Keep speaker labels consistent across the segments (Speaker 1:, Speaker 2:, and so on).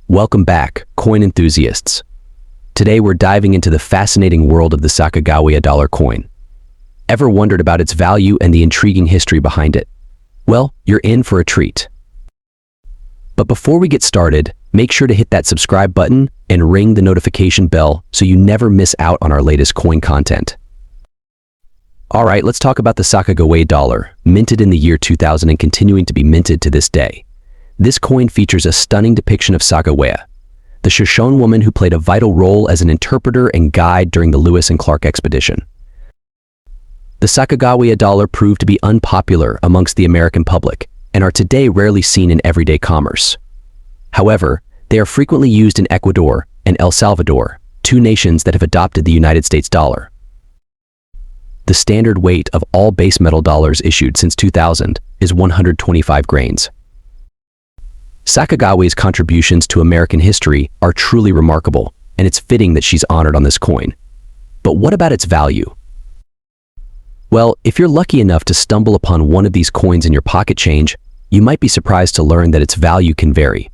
Speaker 1: Welcome back, coin enthusiasts. Today we're diving into the fascinating world of the Sacagawea dollar coin. Ever wondered about its value and the intriguing history behind it? Well, you're in for a treat. But before we get started, make sure to hit that subscribe button and ring the notification bell so you never miss out on our latest coin content. All right, let's talk about the Sacagawea dollar, minted in the year 2000 and continuing to be minted to this day. This coin features a stunning depiction of Sacagawea, the Shoshone woman who played a vital role as an interpreter and guide during the Lewis and Clark expedition. The Sacagawea dollar proved to be unpopular amongst the American public and are today rarely seen in everyday commerce. However, they are frequently used in Ecuador and El Salvador, two nations that have adopted the United States dollar. The standard weight of all base metal dollars issued since 2000 is 125 grains. Sacagawea's contributions to American history are truly remarkable, and it's fitting that she's honored on this coin. But what about its value? Well, if you're lucky enough to stumble upon one of these coins in your pocket change, you might be surprised to learn that its value can vary.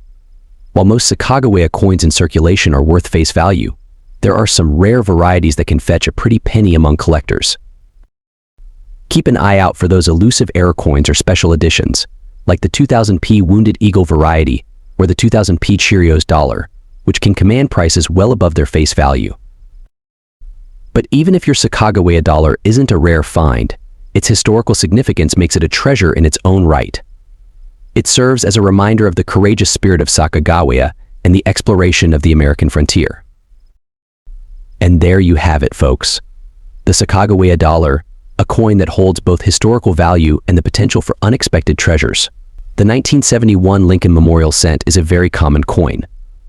Speaker 1: While most Sacagawea coins in circulation are worth face value, there are some rare varieties that can fetch a pretty penny among collectors. Keep an eye out for those elusive error coins or special editions, like the 2000p Wounded Eagle variety or the 2000p Cheerios dollar, which can command prices well above their face value. But even if your Sacagawea dollar isn't a rare find, its historical significance makes it a treasure in its own right. It serves as a reminder of the courageous spirit of Sacagawea and the exploration of the American frontier. And there you have it, folks. The Sacagawea dollar, a coin that holds both historical value and the potential for unexpected treasures. The 1971 Lincoln Memorial cent is a very common coin,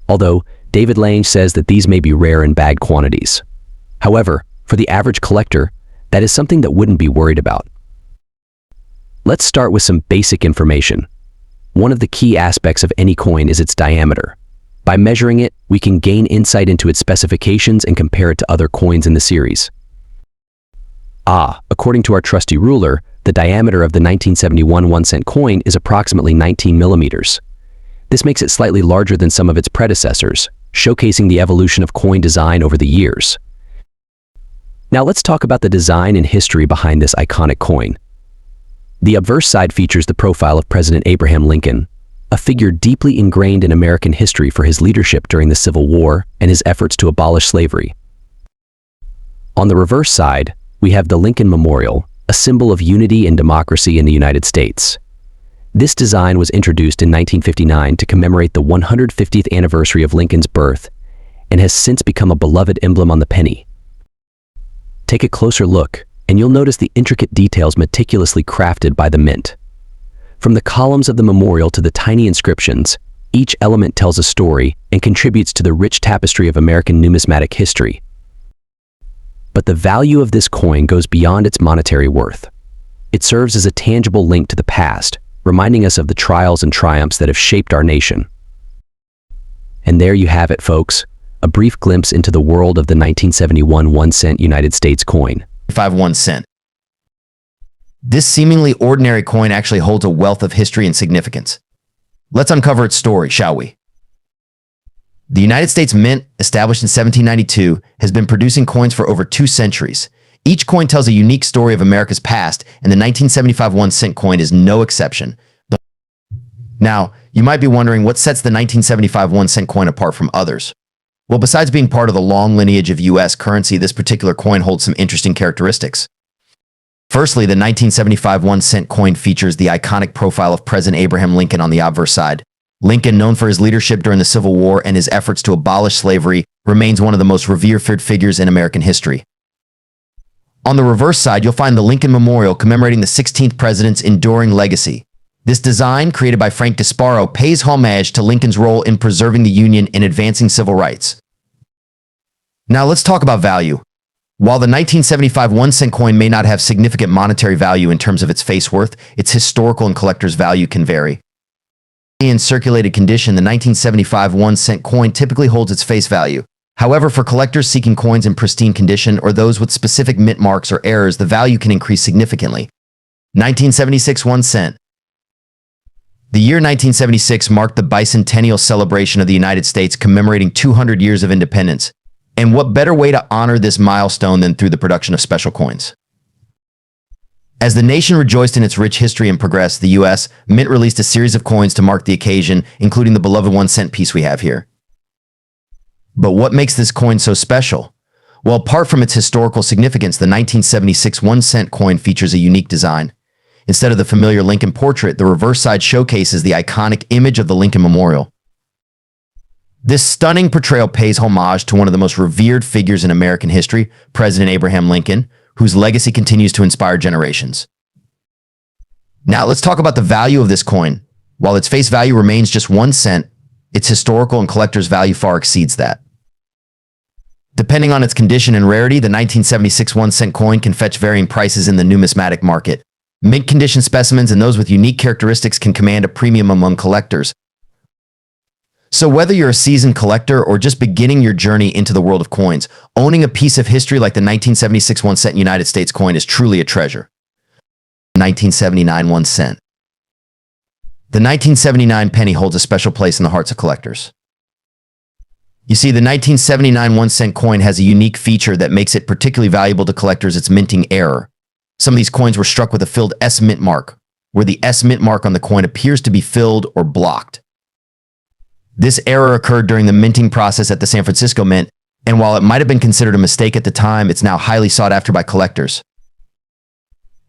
Speaker 1: although David Lange says that these may be rare in bag quantities. However, for the average collector, that is something that wouldn't be worried about. Let's start with some basic information. One of the key aspects of any coin is its diameter. By measuring it, we can gain insight into its specifications and compare it to other coins in the series. According to our trusty ruler, the diameter of the 1971 1-cent coin is approximately 19 millimeters. This makes it slightly larger than some of its predecessors, showcasing the evolution of coin design over the years. Now let's talk about the design and history behind this iconic coin. The obverse side features the profile of President Abraham Lincoln, a figure deeply ingrained in American history for his leadership during the Civil War and his efforts to abolish slavery. On the reverse side, we have the Lincoln Memorial, a symbol of unity and democracy in the United States. This design was introduced in 1959 to commemorate the 150th anniversary of Lincoln's birth and has since become a beloved emblem on the penny. Take a closer look, and you'll notice the intricate details meticulously crafted by the mint. From the columns of the memorial to the tiny inscriptions, each element tells a story and contributes to the rich tapestry of American numismatic history. But the value of this coin goes beyond its monetary worth. It serves as a tangible link to the past, reminding us of the trials and triumphs that have shaped our nation. And there you have it, folks, a brief glimpse into the world of the 1971 1-cent United States coin.
Speaker 2: 1 cent. This seemingly ordinary coin actually holds a wealth of history and significance. Let's uncover its story, shall we? The United States Mint, established in 1792, has been producing coins for over 2 centuries. Each coin tells a unique story of America's past, and the 1975 1-cent coin is no exception. Now, you might be wondering what sets the 1975 1-cent coin apart from others. Well, besides being part of the long lineage of U.S. currency, this particular coin holds some interesting characteristics. Firstly, the 1975 1-cent coin features the iconic profile of President Abraham Lincoln on the obverse side. Lincoln, known for his leadership during the Civil War and his efforts to abolish slavery, remains one of the most revered figures in American history. On the reverse side, you'll find the Lincoln Memorial commemorating the 16th president's enduring legacy. This design, created by Frank Gasparo, pays homage to Lincoln's role in preserving the Union and advancing civil rights. Now let's talk about value. While the 1975 1-cent coin may not have significant monetary value in terms of its face worth, its historical and collector's value can vary. In circulated condition, the 1975 1-cent coin typically holds its face value. However, for collectors seeking coins in pristine condition or those with specific mint marks or errors, the value can increase significantly. 1976 1 cent. The year 1976 marked the Bicentennial celebration of the United States, commemorating 200 years of independence. And what better way to honor this milestone than through the production of special coins? As the nation rejoiced in its rich history and progress, the U.S. Mint released a series of coins to mark the occasion, including the beloved 1-cent piece we have here. But what makes this coin so special? Well, apart from its historical significance, the 1976 1-cent coin features a unique design. Instead of the familiar Lincoln portrait, the reverse side showcases the iconic image of the Lincoln Memorial. This stunning portrayal pays homage to one of the most revered figures in American history, President Abraham Lincoln, whose legacy continues to inspire generations. Now, let's talk about the value of this coin. While its face value remains just 1 cent, its historical and collector's value far exceeds that. Depending on its condition and rarity, the 1976 1-cent coin can fetch varying prices in the numismatic market. Mint condition specimens and those with unique characteristics can command a premium among collectors. So whether you're a seasoned collector or just beginning your journey into the world of coins, owning a piece of history like the 1976 1-cent United States coin is truly a treasure. 1979 1 cent. The 1979 penny holds a special place in the hearts of collectors. You see, the 1979 1-cent coin has a unique feature that makes it particularly valuable to collectors: its minting error. Some of these coins were struck with a filled S mint mark, where the S mint mark on the coin appears to be filled or blocked. This error occurred during the minting process at the San Francisco Mint, and while it might have been considered a mistake at the time, it's now highly sought after by collectors.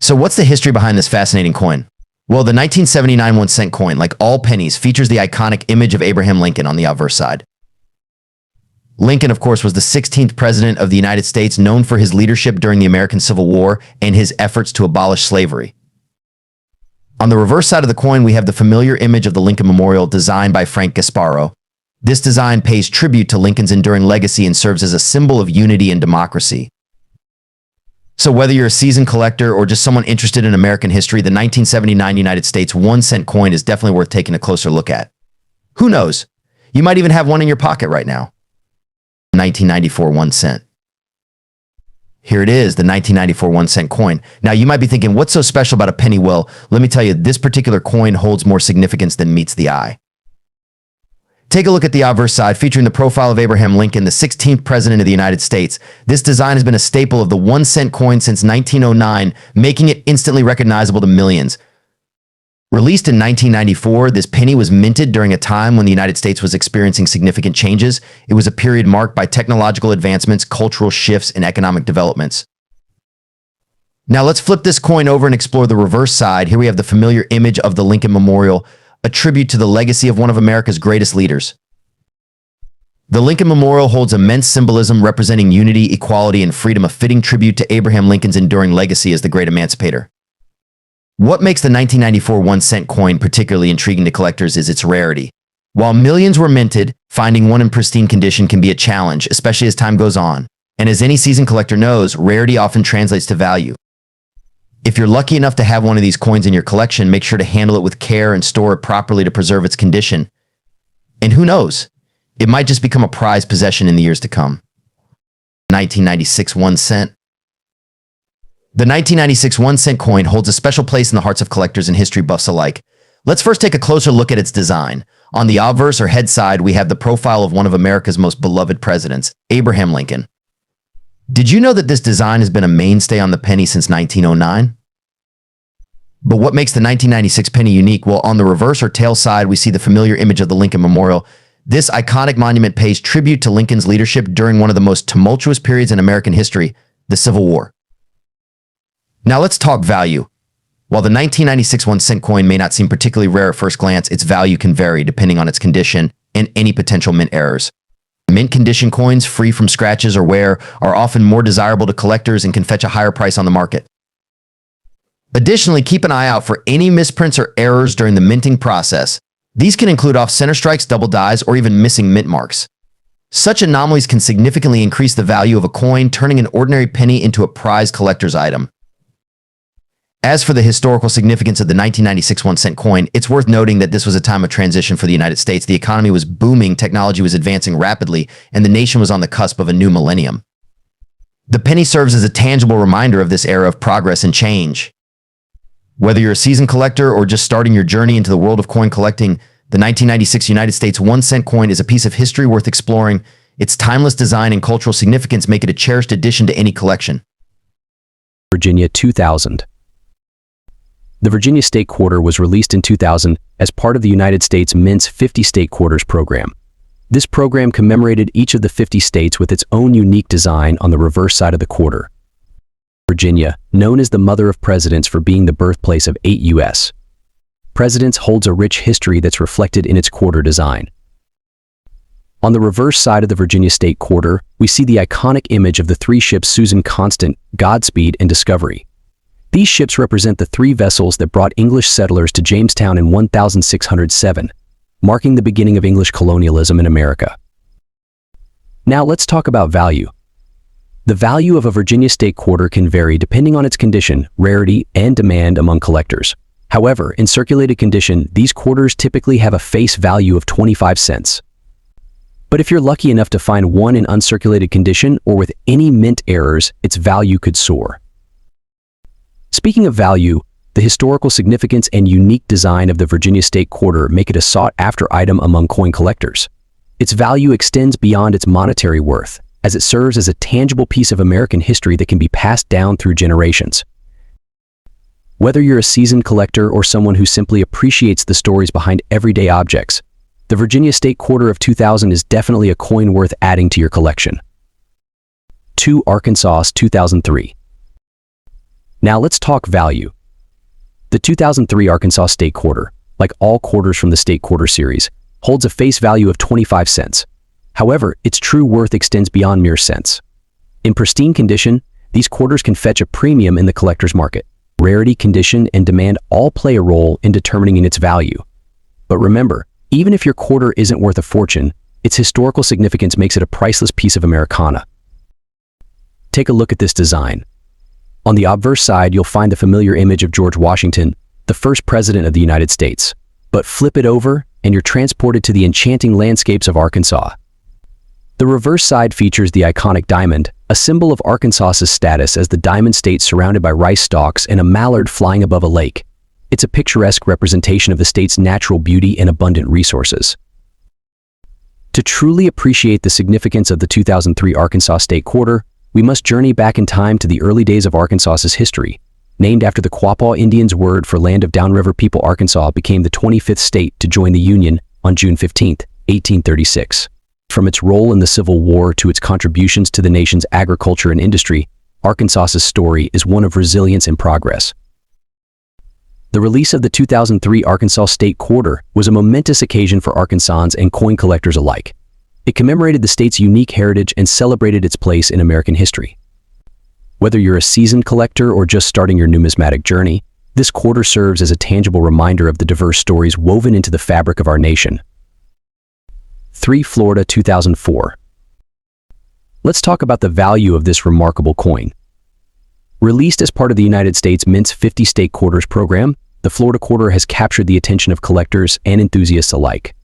Speaker 2: So what's the history behind this fascinating coin? Well, the 1979 1-cent coin, like all pennies, features the iconic image of Abraham Lincoln on the obverse side. Lincoln, of course, was the 16th president of the United States, known for his leadership during the American Civil War and his efforts to abolish slavery. On the reverse side of the coin, we have the familiar image of the Lincoln Memorial, designed by Frank Gasparo. This design pays tribute to Lincoln's enduring legacy and serves as a symbol of unity and democracy. So whether you're a seasoned collector or just someone interested in American history, the 1979 United States 1-cent coin is definitely worth taking a closer look at. Who knows? You might even have one in your pocket right now. 1994 1 cent. Here it is, the 1994 1-cent coin. Now, you might be thinking, what's so special about a penny? Well, let me tell you, this particular coin holds more significance than meets the eye. Take a look at the obverse side, featuring the profile of Abraham Lincoln, the 16th president of the United States. This design has been a staple of the 1-cent coin since 1909, making it instantly recognizable to millions. Released in 1994, this penny was minted during a time when the United States was experiencing significant changes. It was a period marked by technological advancements, cultural shifts, and economic developments. Now let's flip this coin over and explore the reverse side. Here we have the familiar image of the Lincoln Memorial, a tribute to the legacy of one of America's greatest leaders. The Lincoln Memorial holds immense symbolism representing unity, equality, and freedom, a fitting tribute to Abraham Lincoln's enduring legacy as the great emancipator. What makes the 1994 1-cent coin particularly intriguing to collectors is its rarity. While millions were minted, finding one in pristine condition can be a challenge, especially as time goes on. And as any seasoned collector knows, rarity often translates to value. If you're lucky enough to have one of these coins in your collection, make sure to handle it with care and store it properly to preserve its condition. And who knows? It might just become a prized possession in the years to come. 1996 1 cent. The 1996 1-cent coin holds a special place in the hearts of collectors and history buffs alike. Let's first take a closer look at its design. On the obverse or head side, we have the profile of one of America's most beloved presidents, Abraham Lincoln. Did you know that this design has been a mainstay on the penny since 1909? But what makes the 1996 penny unique? Well, on the reverse or tail side, we see the familiar image of the Lincoln Memorial. This iconic monument pays tribute to Lincoln's leadership during one of the most tumultuous periods in American history, the Civil War. Now let's talk value. While the 1996 1-cent coin may not seem particularly rare at first glance, its value can vary depending on its condition and any potential mint errors. Mint condition coins, free from scratches or wear, are often more desirable to collectors and can fetch a higher price on the market. Additionally, keep an eye out for any misprints or errors during the minting process. These can include off-center strikes, double dies, or even missing mint marks. Such anomalies can significantly increase the value of a coin, turning an ordinary penny into a prized collector's item. As for the historical significance of the 1996 1-cent coin, it's worth noting that this was a time of transition for the United States. The economy was booming, technology was advancing rapidly, and the nation was on the cusp of a new millennium. The penny serves as a tangible reminder of this era of progress and change. Whether you're a seasoned collector or just starting your journey into the world of coin collecting, the 1996 United States 1-cent coin is a piece of history worth exploring. Its timeless design and cultural significance make it a cherished addition to any collection.
Speaker 1: Virginia 2000. The Virginia State Quarter was released in 2000 as part of the United States Mint's 50 State Quarters program. This program commemorated each of the 50 states with its own unique design on the reverse side of the quarter. Virginia, known as the Mother of Presidents for being the birthplace of 8 U.S. presidents, holds a rich history that's reflected in its quarter design. On the reverse side of the Virginia State Quarter, we see the iconic image of the three ships Susan Constant, Godspeed, and Discovery. These ships represent the three vessels that brought English settlers to Jamestown in 1607, marking the beginning of English colonialism in America. Now let's talk about value. The value of a Virginia State Quarter can vary depending on its condition, rarity, and demand among collectors. However, in circulated condition, these quarters typically have a face value of 25 cents. But if you're lucky enough to find one in uncirculated condition or with any mint errors, its value could soar. Speaking of value, the historical significance and unique design of the Virginia State Quarter make it a sought-after item among coin collectors. Its value extends beyond its monetary worth, as it serves as a tangible piece of American history that can be passed down through generations. Whether you're a seasoned collector or someone who simply appreciates the stories behind everyday objects, the Virginia State Quarter of 2000 is definitely a coin worth adding to your collection. 2 Arkansas 2003. Now let's talk value. The 2003 Arkansas State Quarter, like all quarters from the State Quarter series, holds a face value of 25 cents. However, its true worth extends beyond mere cents. In pristine condition, these quarters can fetch a premium in the collector's market. Rarity, condition, and demand all play a role in determining its value. But remember, even if your quarter isn't worth a fortune, its historical significance makes it a priceless piece of Americana. Take a look at this design. On the obverse side, you'll find the familiar image of George Washington, the first president of the United States. But flip it over, and you're transported to the enchanting landscapes of Arkansas. The reverse side features the iconic diamond, a symbol of Arkansas's status as the Diamond State surrounded by rice stalks and a mallard flying above a lake. It's a picturesque representation of the state's natural beauty and abundant resources. To truly appreciate the significance of the 2003 Arkansas State Quarter, we must journey back in time to the early days of Arkansas's history. Named after the Quapaw Indians' word for land of downriver people, Arkansas became the 25th state to join the Union on June 15, 1836. From its role in the Civil War to its contributions to the nation's agriculture and industry, Arkansas's story is one of resilience and progress. The release of the 2003 Arkansas State Quarter was a momentous occasion for Arkansans and coin collectors alike. It commemorated the state's unique heritage and celebrated its place in American history. Whether you're a seasoned collector or just starting your numismatic journey, this quarter serves as a tangible reminder of the diverse stories woven into the fabric of our nation. 3 Florida 2004. Let's talk about the value of this remarkable coin. Released as part of the United States Mint's 50 State Quarters program, the Florida Quarter has captured the attention of collectors and enthusiasts alike.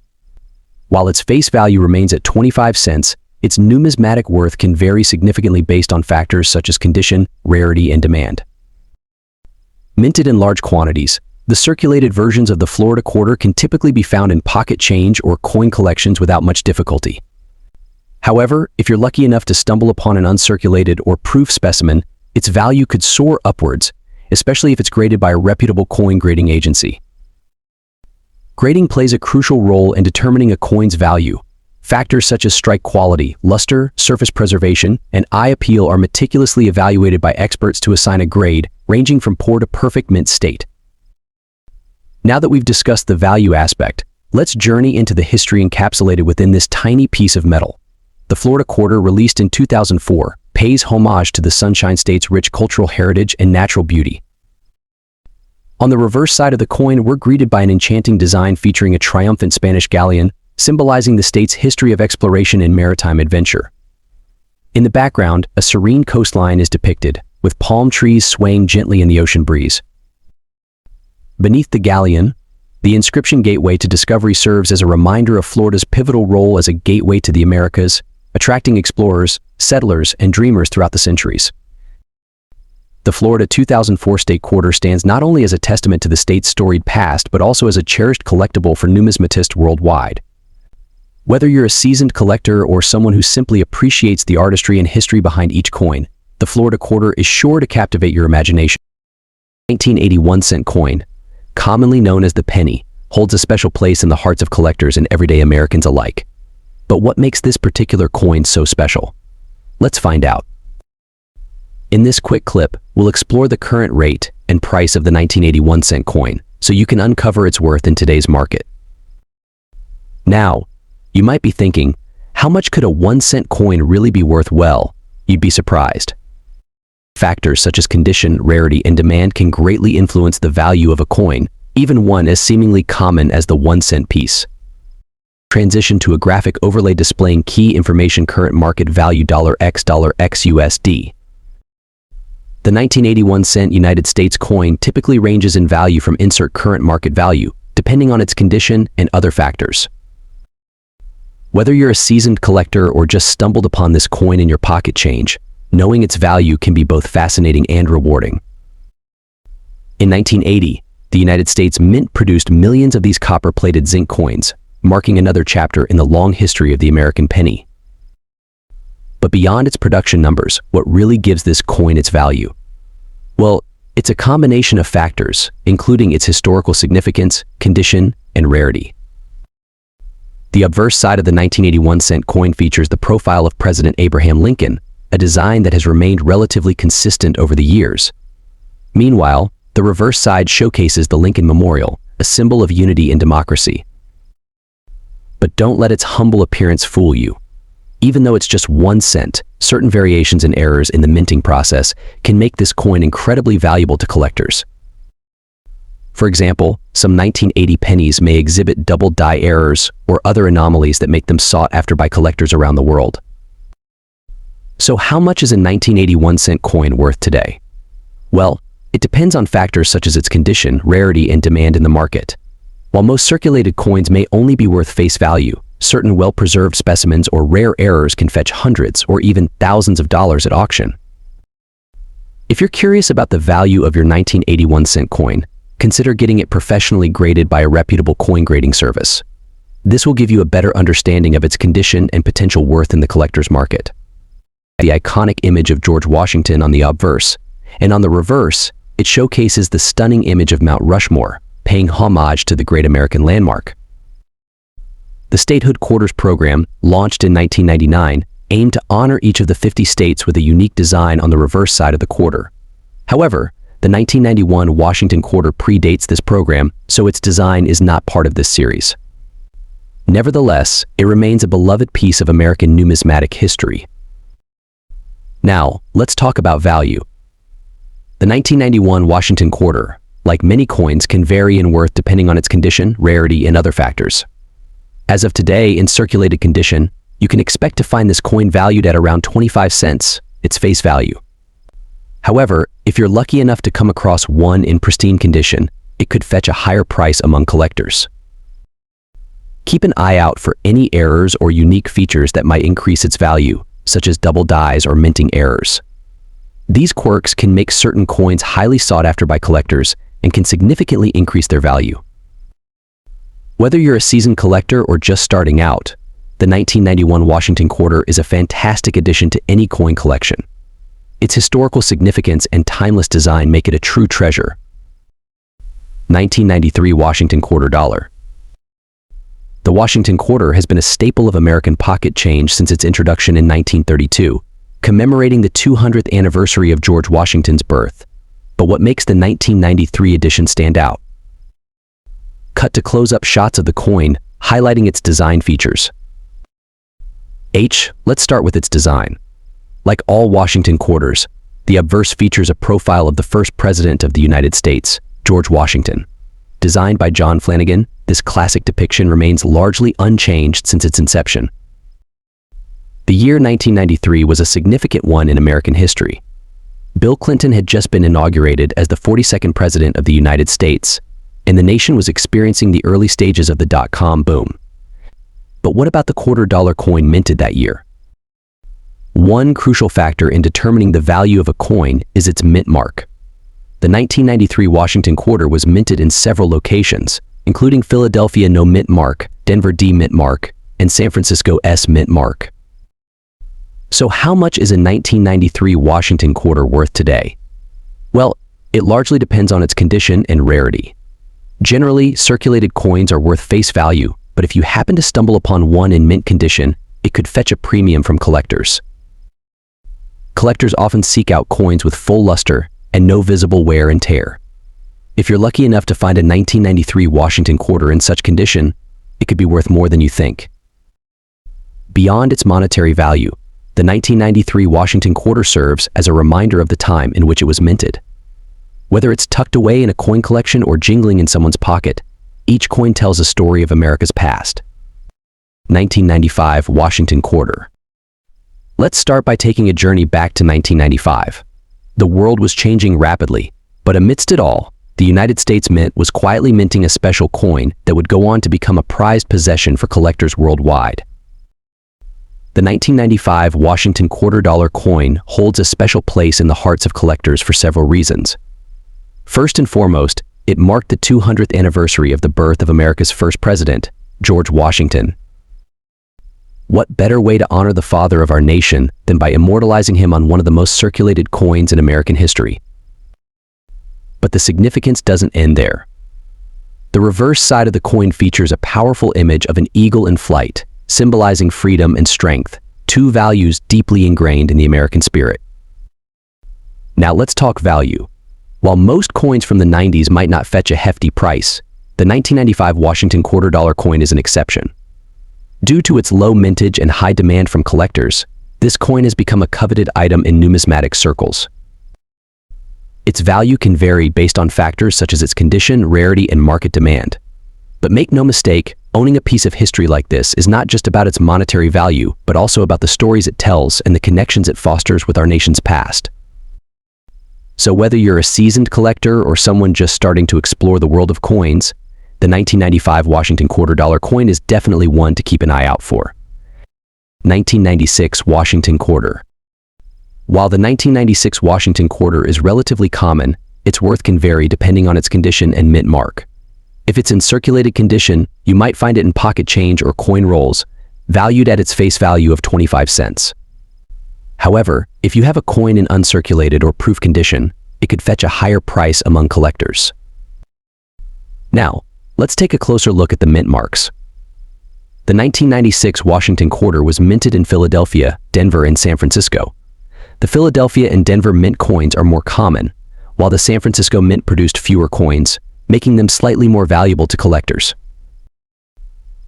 Speaker 1: While its face value remains at 25 cents, its numismatic worth can vary significantly based on factors such as condition, rarity, and demand. Minted in large quantities, the circulated versions of the Florida Quarter can typically be found in pocket change or coin collections without much difficulty. However, if you're lucky enough to stumble upon an uncirculated or proof specimen, its value could soar upwards, especially if it's graded by a reputable coin grading agency. Grading plays a crucial role in determining a coin's value. Factors such as strike quality, luster, surface preservation, and eye appeal are meticulously evaluated by experts to assign a grade ranging from poor to perfect mint state. Now that we've discussed the value aspect, let's journey into the history encapsulated within this tiny piece of metal. The Florida Quarter, released in 2004, pays homage to the Sunshine State's rich cultural heritage and natural beauty. On the reverse side of the coin, we're greeted by an enchanting design featuring a triumphant Spanish galleon, symbolizing the state's history of exploration and maritime adventure. In the background, a serene coastline is depicted, with palm trees swaying gently in the ocean breeze. Beneath the galleon, the inscription Gateway to Discovery serves as a reminder of Florida's pivotal role as a gateway to the Americas, attracting explorers, settlers, and dreamers throughout the centuries. The Florida 2004 state quarter stands not only as a testament to the state's storied past, but also as a cherished collectible for numismatists worldwide. Whether you're a seasoned collector or someone who simply appreciates the artistry and history behind each coin, the Florida quarter is sure to captivate your imagination. 1981-cent coin, commonly known as the penny, holds a special place in the hearts of collectors and everyday Americans alike. But what makes this particular coin so special? Let's find out. In this quick clip, we'll explore the current rate and price of the 1981-cent coin so you can uncover its worth in today's market. Now, you might be thinking, how much could a 1-cent coin really be worth? Well, you'd be surprised. Factors such as condition, rarity, and demand can greatly influence the value of a coin, even one as seemingly common as the 1-cent piece. Transition to a graphic overlay displaying key information: current market value $X USD. The 1981-cent United States coin typically ranges in value from insert current market value, depending on its condition and other factors. Whether you're a seasoned collector or just stumbled upon this coin in your pocket change, knowing its value can be both fascinating and rewarding. In 1980, the United States Mint produced millions of these copper-plated zinc coins, marking another chapter in the long history of the American penny. But beyond its production numbers, what really gives this coin its value? Well, it's a combination of factors, including its historical significance, condition, and rarity. The obverse side of the 1981-cent coin features the profile of President Abraham Lincoln, a design that has remained relatively consistent over the years. Meanwhile, the reverse side showcases the Lincoln Memorial, a symbol of unity and democracy. But don't let its humble appearance fool you. Even though it's just 1 cent, certain variations and errors in the minting process can make this coin incredibly valuable to collectors. For example, some 1980 pennies may exhibit double die errors or other anomalies that make them sought after by collectors around the world. So how much is a 1981-cent coin worth today? Well, it depends on factors such as its condition, rarity, and demand in the market. While most circulated coins may only be worth face value, certain well-preserved specimens or rare errors can fetch hundreds or even thousands of dollars at auction. If you're curious about the value of your 1981-cent coin, consider getting it professionally graded by a reputable coin grading service. This will give you a better understanding of its condition and potential worth in the collector's market. The iconic image of George Washington on the obverse, and on the reverse, it showcases the stunning image of Mount Rushmore, paying homage to the great American landmark. The Statehood Quarters program, launched in 1999, aimed to honor each of the 50 states with a unique design on the reverse side of the quarter. However, the 1991 Washington quarter predates this program, so its design is not part of this series. Nevertheless, it remains a beloved piece of American numismatic history. Now, let's talk about value. The 1991 Washington quarter, like many coins, can vary in worth depending on its condition, rarity, and other factors. As of today, in circulated condition, you can expect to find this coin valued at around 25 cents, its face value. However, if you're lucky enough to come across one in pristine condition, it could fetch a higher price among collectors. Keep an eye out for any errors or unique features that might increase its value, such as double dies or minting errors. These quirks can make certain coins highly sought after by collectors and can significantly increase their value. Whether you're a seasoned collector or just starting out, the 1991 Washington quarter is a fantastic addition to any coin collection. Its historical significance and timeless design make it a true treasure. 1993 Washington quarter dollar. The Washington quarter has been a staple of American pocket change since its introduction in 1932, commemorating the 200th anniversary of George Washington's birth. But what makes the 1993 edition stand out? Cut to close-up shots of the coin, highlighting its design features. Let's start with its design. Like all Washington quarters, the obverse features a profile of the first president of the United States, George Washington. Designed by John Flanagan, this classic depiction remains largely unchanged since its inception. The year 1993 was a significant one in American history. Bill Clinton had just been inaugurated as the 42nd president of the United States, and the nation was experiencing the early stages of the dot-com boom. But what about the quarter dollar coin minted that year? One crucial factor in determining the value of a coin is its mint mark. The 1993 Washington quarter was minted in several locations, including Philadelphia No Mint Mark, Denver D Mint Mark, and San Francisco S Mint Mark. So how much is a 1993 Washington quarter worth today? Well, it largely depends on its condition and rarity. Generally, circulated coins are worth face value, but if you happen to stumble upon one in mint condition, it could fetch a premium from collectors. Collectors often seek out coins with full luster and no visible wear and tear. If you're lucky enough to find a 1993 Washington quarter in such condition, it could be worth more than you think. Beyond its monetary value, the 1993 Washington quarter serves as a reminder of the time in which it was minted. Whether it's tucked away in a coin collection or jingling in someone's pocket, each coin tells a story of America's past. 1995 Washington quarter. Let's start by taking a journey back to 1995. The world was changing rapidly, but amidst it all, the United States Mint was quietly minting a special coin that would go on to become a prized possession for collectors worldwide. The 1995 Washington quarter dollar coin holds a special place in the hearts of collectors for several reasons. First and foremost, it marked the 200th anniversary of the birth of America's first president, George Washington. What better way to honor the father of our nation than by immortalizing him on one of the most circulated coins in American history? But the significance doesn't end there. The reverse side of the coin features a powerful image of an eagle in flight, symbolizing freedom and strength, two values deeply ingrained in the American spirit. Now let's talk value. While most coins from the 90s might not fetch a hefty price, the 1995 Washington quarter dollar coin is an exception. Due to its low mintage and high demand from collectors, this coin has become a coveted item in numismatic circles. Its value can vary based on factors such as its condition, rarity, and market demand. But make no mistake, owning a piece of history like this is not just about its monetary value, but also about the stories it tells and the connections it fosters with our nation's past. So whether you're a seasoned collector or someone just starting to explore the world of coins, the 1995 Washington quarter dollar coin is definitely one to keep an eye out for. 1996 Washington quarter. While the 1996 Washington quarter is relatively common, its worth can vary depending on its condition and mint mark. If it's in circulated condition, you might find it in pocket change or coin rolls, valued at its face value of 25 cents. However, if you have a coin in uncirculated or proof condition, it could fetch a higher price among collectors. Now, let's take a closer look at the mint marks. The 1996 Washington quarter was minted in Philadelphia, Denver, and San Francisco. The Philadelphia and Denver mint coins are more common, while the San Francisco mint produced fewer coins, making them slightly more valuable to collectors.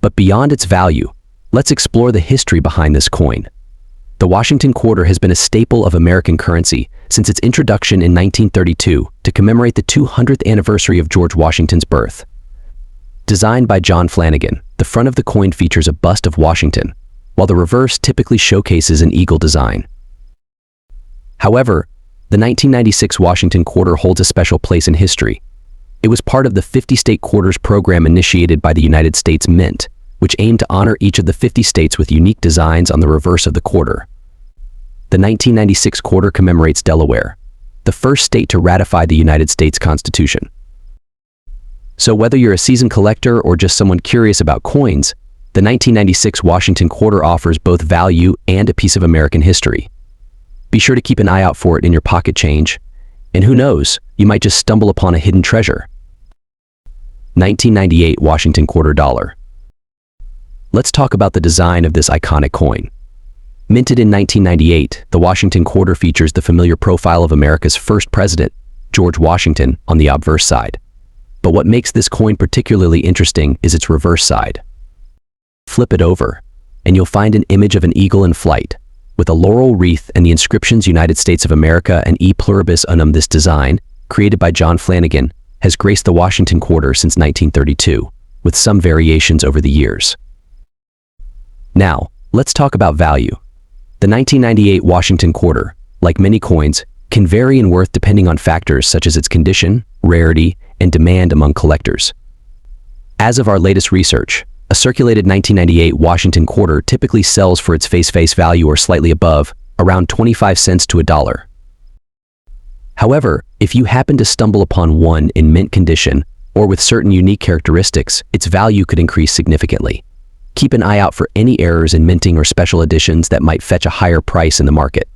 Speaker 1: But beyond its value, let's explore the history behind this coin. The Washington quarter has been a staple of American currency since its introduction in 1932 to commemorate the 200th anniversary of George Washington's birth. Designed by John Flanagan, the front of the coin features a bust of Washington, while the reverse typically showcases an eagle design. However, the 1996 Washington quarter holds a special place in history. It was part of the 50-state quarters program initiated by the United States Mint, which aimed to honor each of the 50 states with unique designs on the reverse of the quarter. The 1996 quarter commemorates Delaware, the first state to ratify the United States Constitution. So whether you're a seasoned collector or just someone curious about coins, the 1996 Washington quarter offers both value and a piece of American history. Be sure to keep an eye out for it in your pocket change, and who knows, you might just stumble upon a hidden treasure. 1998 Washington quarter dollar. Let's talk about the design of this iconic coin. Minted in 1998, the Washington quarter features the familiar profile of America's first president, George Washington, on the obverse side. But what makes this coin particularly interesting is its reverse side. Flip it over, and you'll find an image of an eagle in flight, with a laurel wreath and the inscriptions United States of America and E pluribus unum. This design, created by John Flanagan, has graced the Washington quarter since 1932, with some variations over the years. Now, let's talk about value. The 1998 Washington quarter, like many coins, can vary in worth depending on factors such as its condition, rarity, and demand among collectors. As of our latest research, a circulated 1998 Washington quarter typically sells for its face value or slightly above, around 25 cents to $1. However, if you happen to stumble upon one in mint condition or with certain unique characteristics, its value could increase significantly. Keep an eye out for any errors in minting or special editions that might fetch a higher price in the market.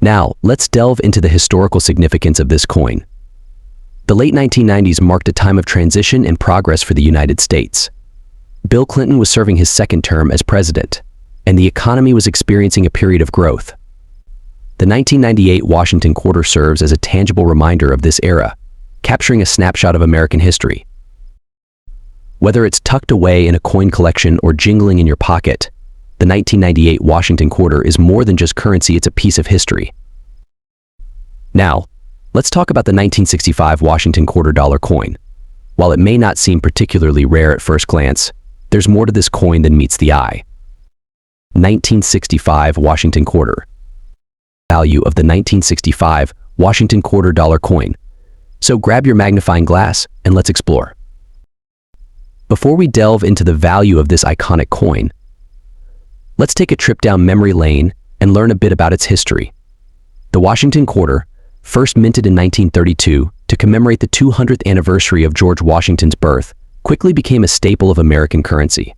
Speaker 1: Now, let's delve into the historical significance of this coin. The late 1990s marked a time of transition and progress for the United States. Bill Clinton was serving his second term as president, and the economy was experiencing a period of growth. The 1998 Washington quarter serves as a tangible reminder of this era, capturing a snapshot of American history. Whether it's tucked away in a coin collection or jingling in your pocket, the 1998 Washington quarter is more than just currency, it's a piece of history. Now, let's talk about the 1965 Washington quarter dollar coin. While it may not seem particularly rare at first glance, there's more to this coin than meets the eye. 1965 Washington quarter. Value of the 1965 Washington quarter dollar coin. So grab your magnifying glass and let's explore. Before we delve into the value of this iconic coin, let's take a trip down memory lane and learn a bit about its history. The Washington quarter, first minted in 1932 to commemorate the 200th anniversary of George Washington's birth, quickly became a staple of American currency.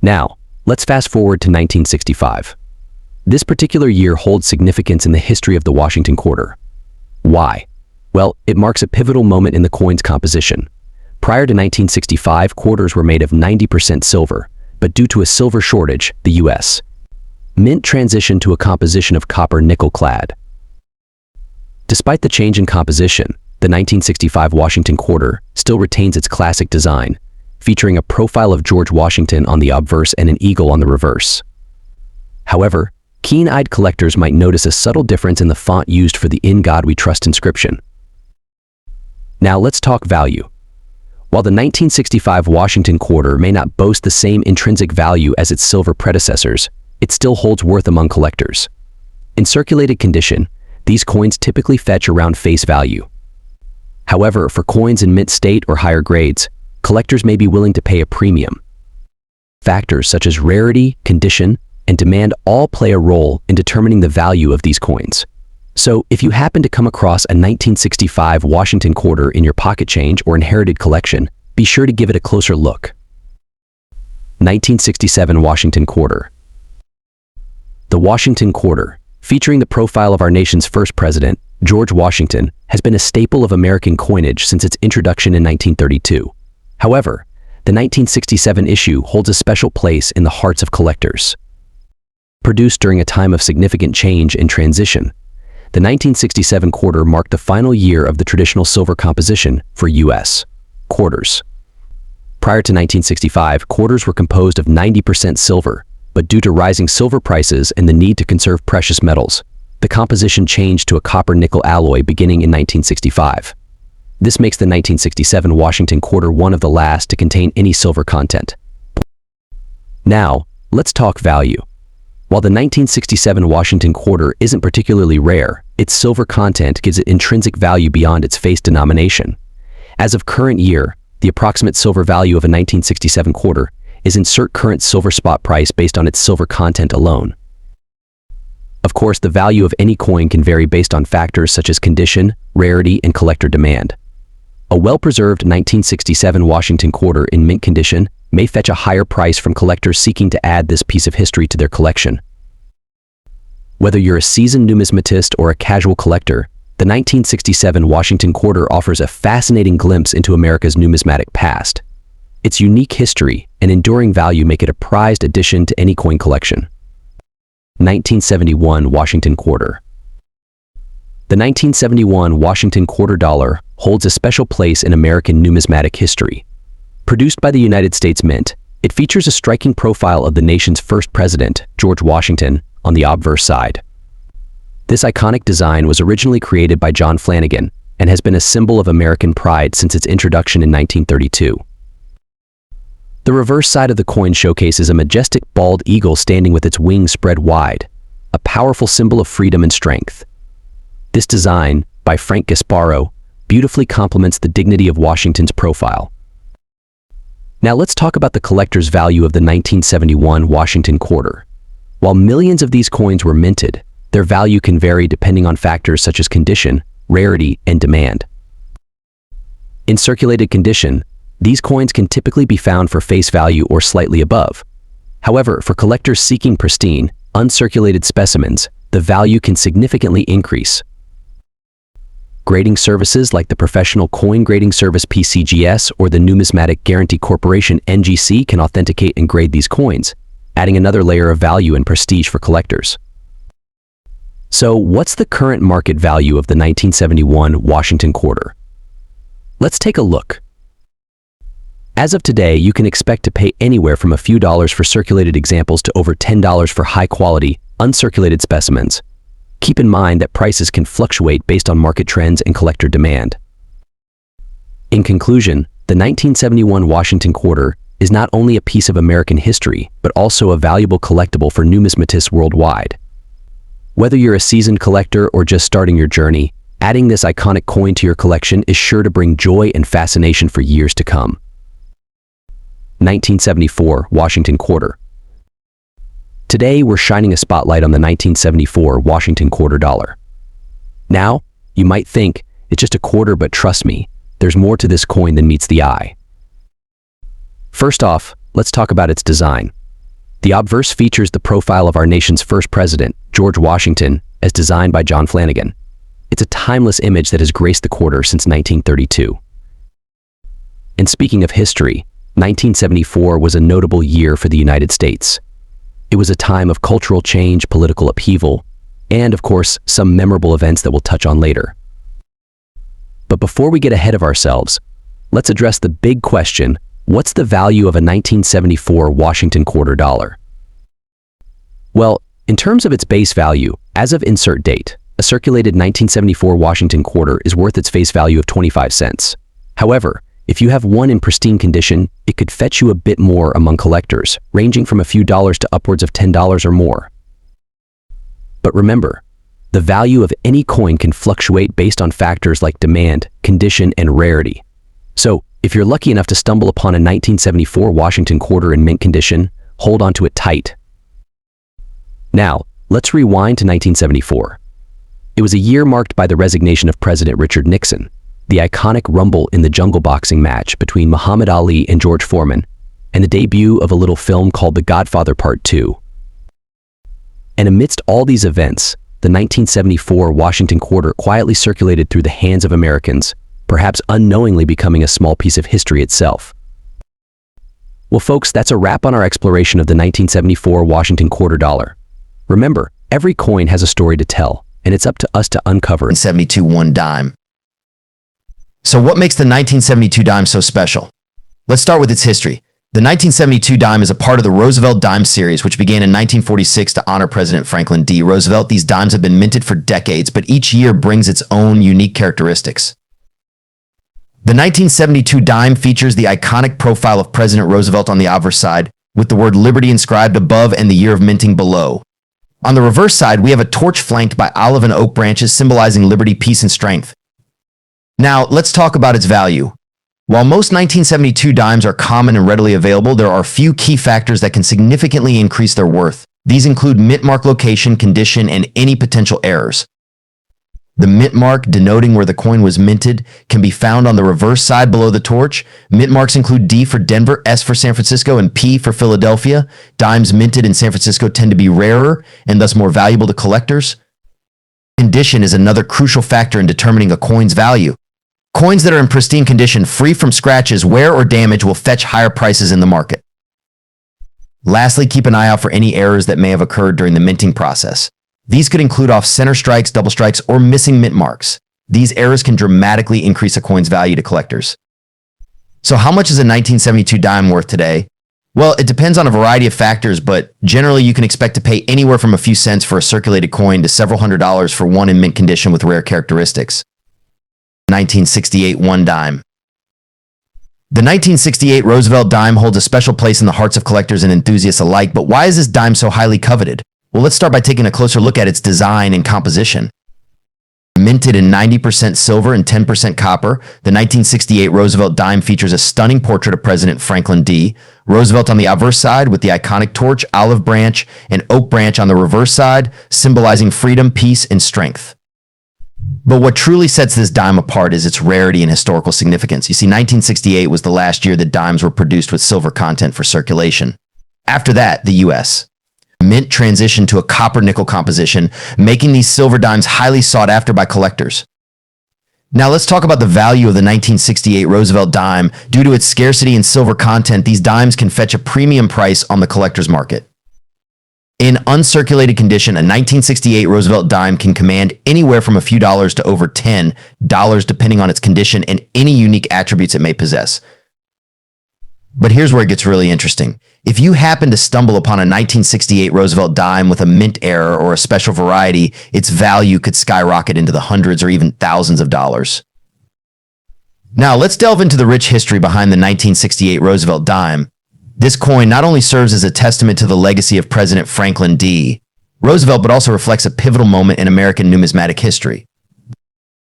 Speaker 1: Now, let's fast forward to 1965. This particular year holds significance in the history of the Washington quarter. Why? Well, it marks a pivotal moment in the coin's composition. Prior to 1965, quarters were made of 90% silver, but due to a silver shortage, the U.S. Mint transitioned to a composition of copper nickel clad. Despite the change in composition, the 1965 Washington quarter still retains its classic design, featuring a profile of George Washington on the obverse and an eagle on the reverse. However, keen-eyed collectors might notice a subtle difference in the font used for the "In God We Trust" inscription. Now let's talk value. While the 1965 Washington quarter may not boast the same intrinsic value as its silver predecessors, it still holds worth among collectors. In circulated condition, these coins typically fetch around face value. However, for coins in mint state or higher grades, collectors may be willing to pay a premium. Factors such as rarity, condition, and demand all play a role in determining the value of these coins. So, if you happen to come across a 1965 Washington quarter in your pocket change or inherited collection, be sure to give it a closer look. 1967 Washington quarter. The Washington quarter, featuring the profile of our nation's first president, George Washington, has been a staple of American coinage since its introduction in 1932. However, the 1967 issue holds a special place in the hearts of collectors. Produced during a time of significant change and transition, the 1967 quarter marked the final year of the traditional silver composition for U.S. quarters. Prior to 1965, quarters were composed of 90% silver, but due to rising silver prices and the need to conserve precious metals, the composition changed to a copper-nickel alloy beginning in 1965. This makes the 1967 Washington quarter one of the last to contain any silver content. Now, let's talk value. While the 1967 Washington quarter isn't particularly rare, its silver content gives it intrinsic value beyond its face denomination. As of current year, the approximate silver value of a 1967 quarter is insert current silver spot price based on its silver content alone. Of course, the value of any coin can vary based on factors such as condition, rarity, and collector demand. A well-preserved 1967 Washington quarter in mint condition may fetch a higher price from collectors seeking to add this piece of history to their collection. Whether you're a seasoned numismatist or a casual collector, the 1967 Washington quarter offers a fascinating glimpse into America's numismatic past. Its unique history and enduring value make it a prized addition to any coin collection. 1971 Washington quarter. The 1971 Washington quarter dollar holds a special place in American numismatic history. Produced by the United States Mint, it features a striking profile of the nation's first president, George Washington, on the obverse side. This iconic design was originally created by John Flanagan and has been a symbol of American pride since its introduction in 1932. The reverse side of the coin showcases a majestic bald eagle standing with its wings spread wide, a powerful symbol of freedom and strength. This design, by Frank Gasparo, beautifully complements the dignity of Washington's profile. Now let's talk about the collector's value of the 1971 Washington quarter. While millions of these coins were minted, their value can vary depending on factors such as condition, rarity, and demand. In circulated condition, these coins can typically be found for face value or slightly above. However, for collectors seeking pristine, uncirculated specimens, the value can significantly increase. Grading services like the Professional Coin Grading Service (PCGS) or the Numismatic Guarantee Corporation (NGC) can authenticate and grade these coins, adding another layer of value and prestige for collectors. So, what's the current market value of the 1971 Washington quarter? Let's take a look. As of today, you can expect to pay anywhere from a few dollars for circulated examples to over $10 for high-quality, uncirculated specimens. Keep in mind that prices can fluctuate based on market trends and collector demand. In conclusion, the 1971 Washington quarter is not only a piece of American history, but also a valuable collectible for numismatists worldwide. Whether you're a seasoned collector or just starting your journey, adding this iconic coin to your collection is sure to bring joy and fascination for years to come. 1974 Washington quarter. Today, we're shining a spotlight on the 1974 Washington quarter dollar. Now, you might think it's just a quarter, but trust me, there's more to this coin than meets the eye. First off, let's talk about its design. The obverse features the profile of our nation's first president, George Washington, as designed by John Flanagan. It's a timeless image that has graced the quarter since 1932. And speaking of history, 1974 was a notable year for the United States. It was a time of cultural change, political upheaval, and, of course, some memorable events that we'll touch on later. But before we get ahead of ourselves, let's address the big question: what's the value of a 1974 Washington quarter dollar? Well, in terms of its base value, as of insert date, a circulated 1974 Washington quarter is worth its face value of 25 cents. However, if you have one in pristine condition, it could fetch you a bit more among collectors, ranging from a few dollars to upwards of $10 or more. But remember, the value of any coin can fluctuate based on factors like demand, condition, and rarity. So, if you're lucky enough to stumble upon a 1974 Washington quarter in mint condition, hold on to it tight. Now, let's rewind to 1974. It was a year marked by the resignation of President Richard Nixon, the iconic rumble in the jungle boxing match between Muhammad Ali and George Foreman, and the debut of a little film called The Godfather Part 2. And amidst all these events, the 1974 Washington quarter quietly circulated through the hands of Americans, perhaps unknowingly becoming a small piece of history itself. Well, folks, that's a wrap on our exploration of the 1974 Washington quarter dollar. Remember, every coin has a story to tell, and it's up to us to uncover it.
Speaker 2: 1972 one dime. So what makes the 1972 dime so special? Let's start with its history. The 1972 dime is a part of the Roosevelt dime series, which began in 1946 to honor President Franklin D. Roosevelt. These dimes have been minted for decades, but each year brings its own unique characteristics. The 1972 dime features the iconic profile of President Roosevelt on the obverse side, with the word Liberty inscribed above and the year of minting below. On the reverse side, we have a torch flanked by olive and oak branches symbolizing liberty, peace, and strength. Now, let's talk about its value. While most 1972 dimes are common and readily available, there are a few key factors that can significantly increase their worth. These include mint mark location, condition, and any potential errors. The mint mark, denoting where the coin was minted, can be found on the reverse side below the torch. Mint marks include D for Denver, S for San Francisco, and P for Philadelphia. Dimes minted in San Francisco tend to be rarer and thus more valuable to collectors. Condition is another crucial factor in determining a coin's value. Coins that are in pristine condition, free from scratches, wear, or damage will fetch higher prices in the market. Lastly, keep an eye out for any errors that may have occurred during the minting process. These could include off-center strikes, double strikes, or missing mint marks. These errors can dramatically increase a coin's value to collectors. So how much is a 1972 dime worth today? Well, it depends on a variety of factors, but generally you can expect to pay anywhere from a few cents for a circulated coin to several $100s for one in mint condition with rare characteristics. 1968 one dime. The 1968 Roosevelt dime holds a special place in the hearts of collectors and enthusiasts alike, but why is this dime so highly coveted? Well, let's start by taking a closer look at its design and composition. Minted in 90% silver and 10% copper, the 1968 Roosevelt dime features a stunning portrait of President Franklin D. Roosevelt on the obverse side with the iconic torch, olive branch, and oak branch on the reverse side, symbolizing freedom, peace, and strength. But what truly sets this dime apart is its rarity and historical significance. You see, 1968 was the last year that dimes were produced with silver content for circulation. After that, the U.S. Mint transitioned to a copper-nickel composition, making these silver dimes highly sought after by collectors. Now let's talk about the value of the 1968 Roosevelt dime. Due to its scarcity in silver content, these dimes can fetch a premium price on the collector's market. In uncirculated condition, a 1968 Roosevelt dime can command anywhere from a few dollars to over $10, depending on its condition and any unique attributes it may possess. But here's where it gets really interesting. If you happen to stumble upon a 1968 Roosevelt dime with a mint error or a special variety, its value could skyrocket into the hundreds or even thousands of dollars. Now, let's delve into the rich history behind the 1968 Roosevelt dime. This coin not only serves as a testament to the legacy of President Franklin D. Roosevelt, but also reflects a pivotal moment in American numismatic history.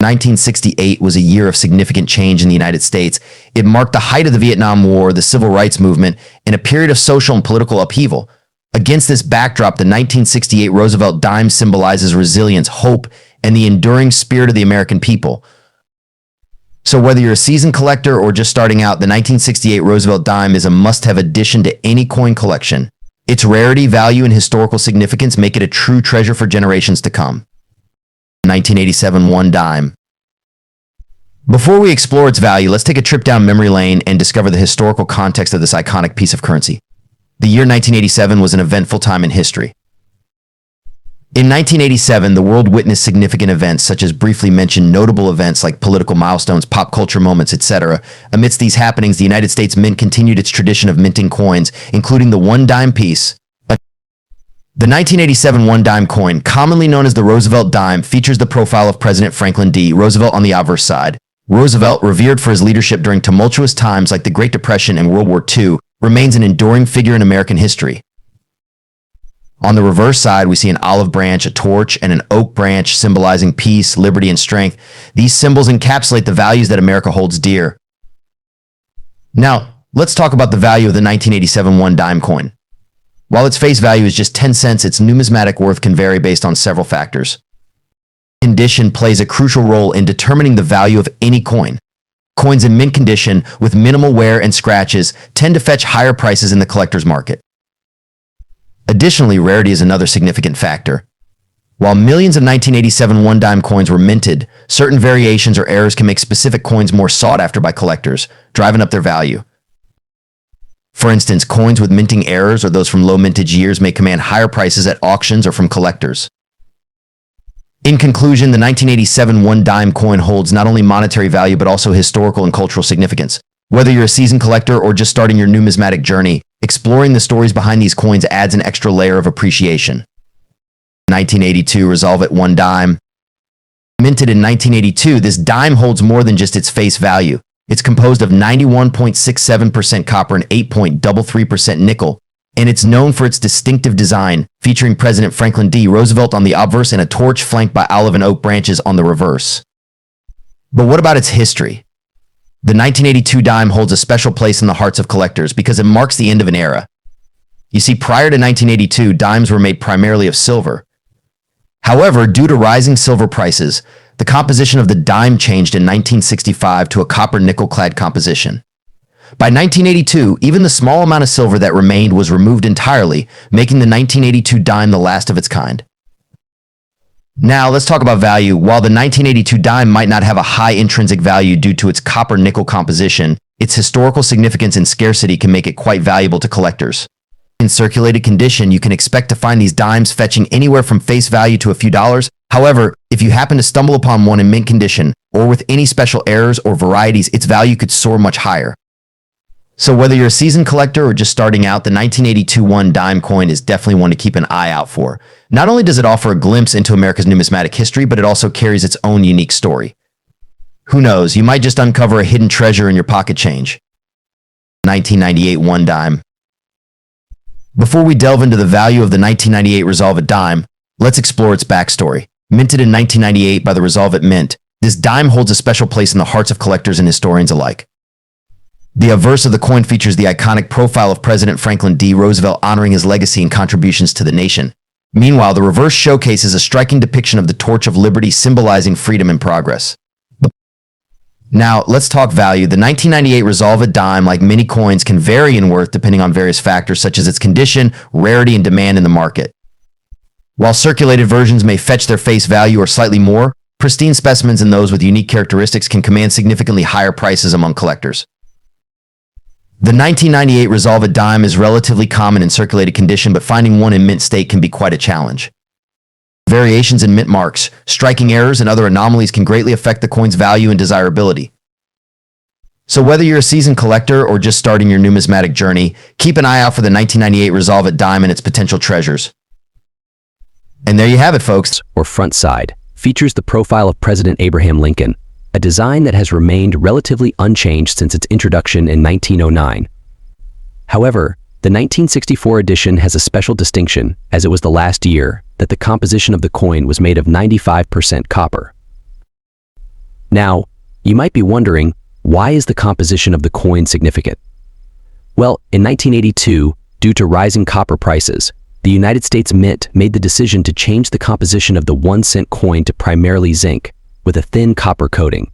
Speaker 2: 1968 was a year of significant change in the United States. It marked the height of the Vietnam War, the Civil Rights Movement, and a period of social and political upheaval. Against this backdrop, the 1968 Roosevelt dime symbolizes resilience, hope, and the enduring spirit of the American people. So whether you're a seasoned collector or just starting out, the 1968 Roosevelt dime is a must-have addition to any coin collection. Its rarity, value, and historical significance make it a true treasure for generations to come. 1987 one dime. Before we explore its value, let's take a trip down memory lane and discover the historical context of this iconic piece of currency. The year 1987 was an eventful time in history. In 1987, the world witnessed significant events such as briefly mentioned notable events like political milestones, pop culture moments, etc. Amidst these happenings, the United States Mint continued its tradition of minting coins, including the one dime piece. The 1987 one dime coin, commonly known as the Roosevelt dime, features the profile of President Franklin D. Roosevelt on the obverse side. Roosevelt, revered for his leadership during tumultuous times like the Great Depression and World War II, remains an enduring figure in American history. On the reverse side, we see an olive branch, a torch, and an oak branch symbolizing peace, liberty, and strength. These symbols encapsulate the values that America holds dear. Now, let's talk about the value of the 1987 one dime coin. While its face value is just 10 cents, its numismatic worth can vary based on several factors. Condition plays a crucial role in determining the value of any coin. Coins in mint condition with minimal wear and scratches tend to fetch higher prices in the collector's market. Additionally, rarity is another significant factor. While millions of 1987 one dime coins were minted, certain variations or errors can make specific coins more sought after by collectors, driving up their value. For instance, coins with minting errors or those from low mintage years may command higher prices at auctions or from collectors. In conclusion, the 1987 one dime coin holds not only monetary value but also historical and cultural significance. Whether you're a seasoned collector or just starting your numismatic journey, exploring the stories behind these coins adds an extra layer of appreciation. 1982 Resolve one dime. Minted in 1982, this dime holds more than just its face value. It's composed of 91.67% copper and 8.33% nickel, and it's known for its distinctive design, featuring President Franklin D. Roosevelt on the obverse and a torch flanked by olive and oak branches on the reverse. But what about its history? The 1982 dime holds a special place in the hearts of collectors because it marks the end of an era. You see, prior to 1982, dimes were made primarily of silver. However, due to rising silver prices, the composition of the dime changed in 1965 to a copper-nickel-clad composition. By 1982, even the small amount of silver that remained was removed entirely, making the 1982 dime the last of its kind. Now, let's talk about value. While the 1982 dime might not have a high intrinsic value due to its copper-nickel composition, its historical significance and scarcity can make it quite valuable to collectors. In circulated condition, you can expect to find these dimes fetching anywhere from face value to a few dollars. However, if you happen to stumble upon one in mint condition or with any special errors or varieties, its value could soar much higher. So whether you're a seasoned collector or just starting out, the 1982 one dime coin is definitely one to keep an eye out for. Not only does it offer a glimpse into America's numismatic history, but it also carries its own unique story. Who knows, you might just uncover a hidden treasure in your pocket change. 1998 one dime. Before we delve into the value of the 1998 Resolve dime, let's explore its backstory. Minted in 1998 by the Resolve Mint, this dime holds a special place in the hearts of collectors and historians alike. The obverse of the coin features the iconic profile of President Franklin D. Roosevelt honoring his legacy and contributions to the nation. Meanwhile, the reverse showcases a striking depiction of the torch of liberty symbolizing freedom and progress. Now, let's talk value. The 1998 Resolve a dime, like many coins, can vary in worth depending on various factors such as its condition, rarity, and demand in the market. While circulated versions may fetch their face value or slightly more, pristine specimens and those with unique characteristics can command significantly higher prices among collectors. The 1998 Resolve a dime is relatively common in circulated condition, but finding one in mint state can be quite a challenge. Variations in mint marks, striking errors, and other anomalies can greatly affect the coin's value and desirability. So whether you're a seasoned collector or just starting your numismatic journey, keep an eye out for the 1998 Resolve a dime and its potential treasures. And there you have it, folks.
Speaker 1: Or front side features the profile of President Abraham Lincoln, a design that has remained relatively unchanged since its introduction in 1909. However, the 1964 edition has a special distinction, as it was the last year that the composition of the coin was made of 95% copper. Now, you might be wondering, why is the composition of the coin significant? Well, in 1982, due to rising copper prices, the United States Mint made the decision to change the composition of the 1-cent coin to primarily zinc, with a thin copper coating.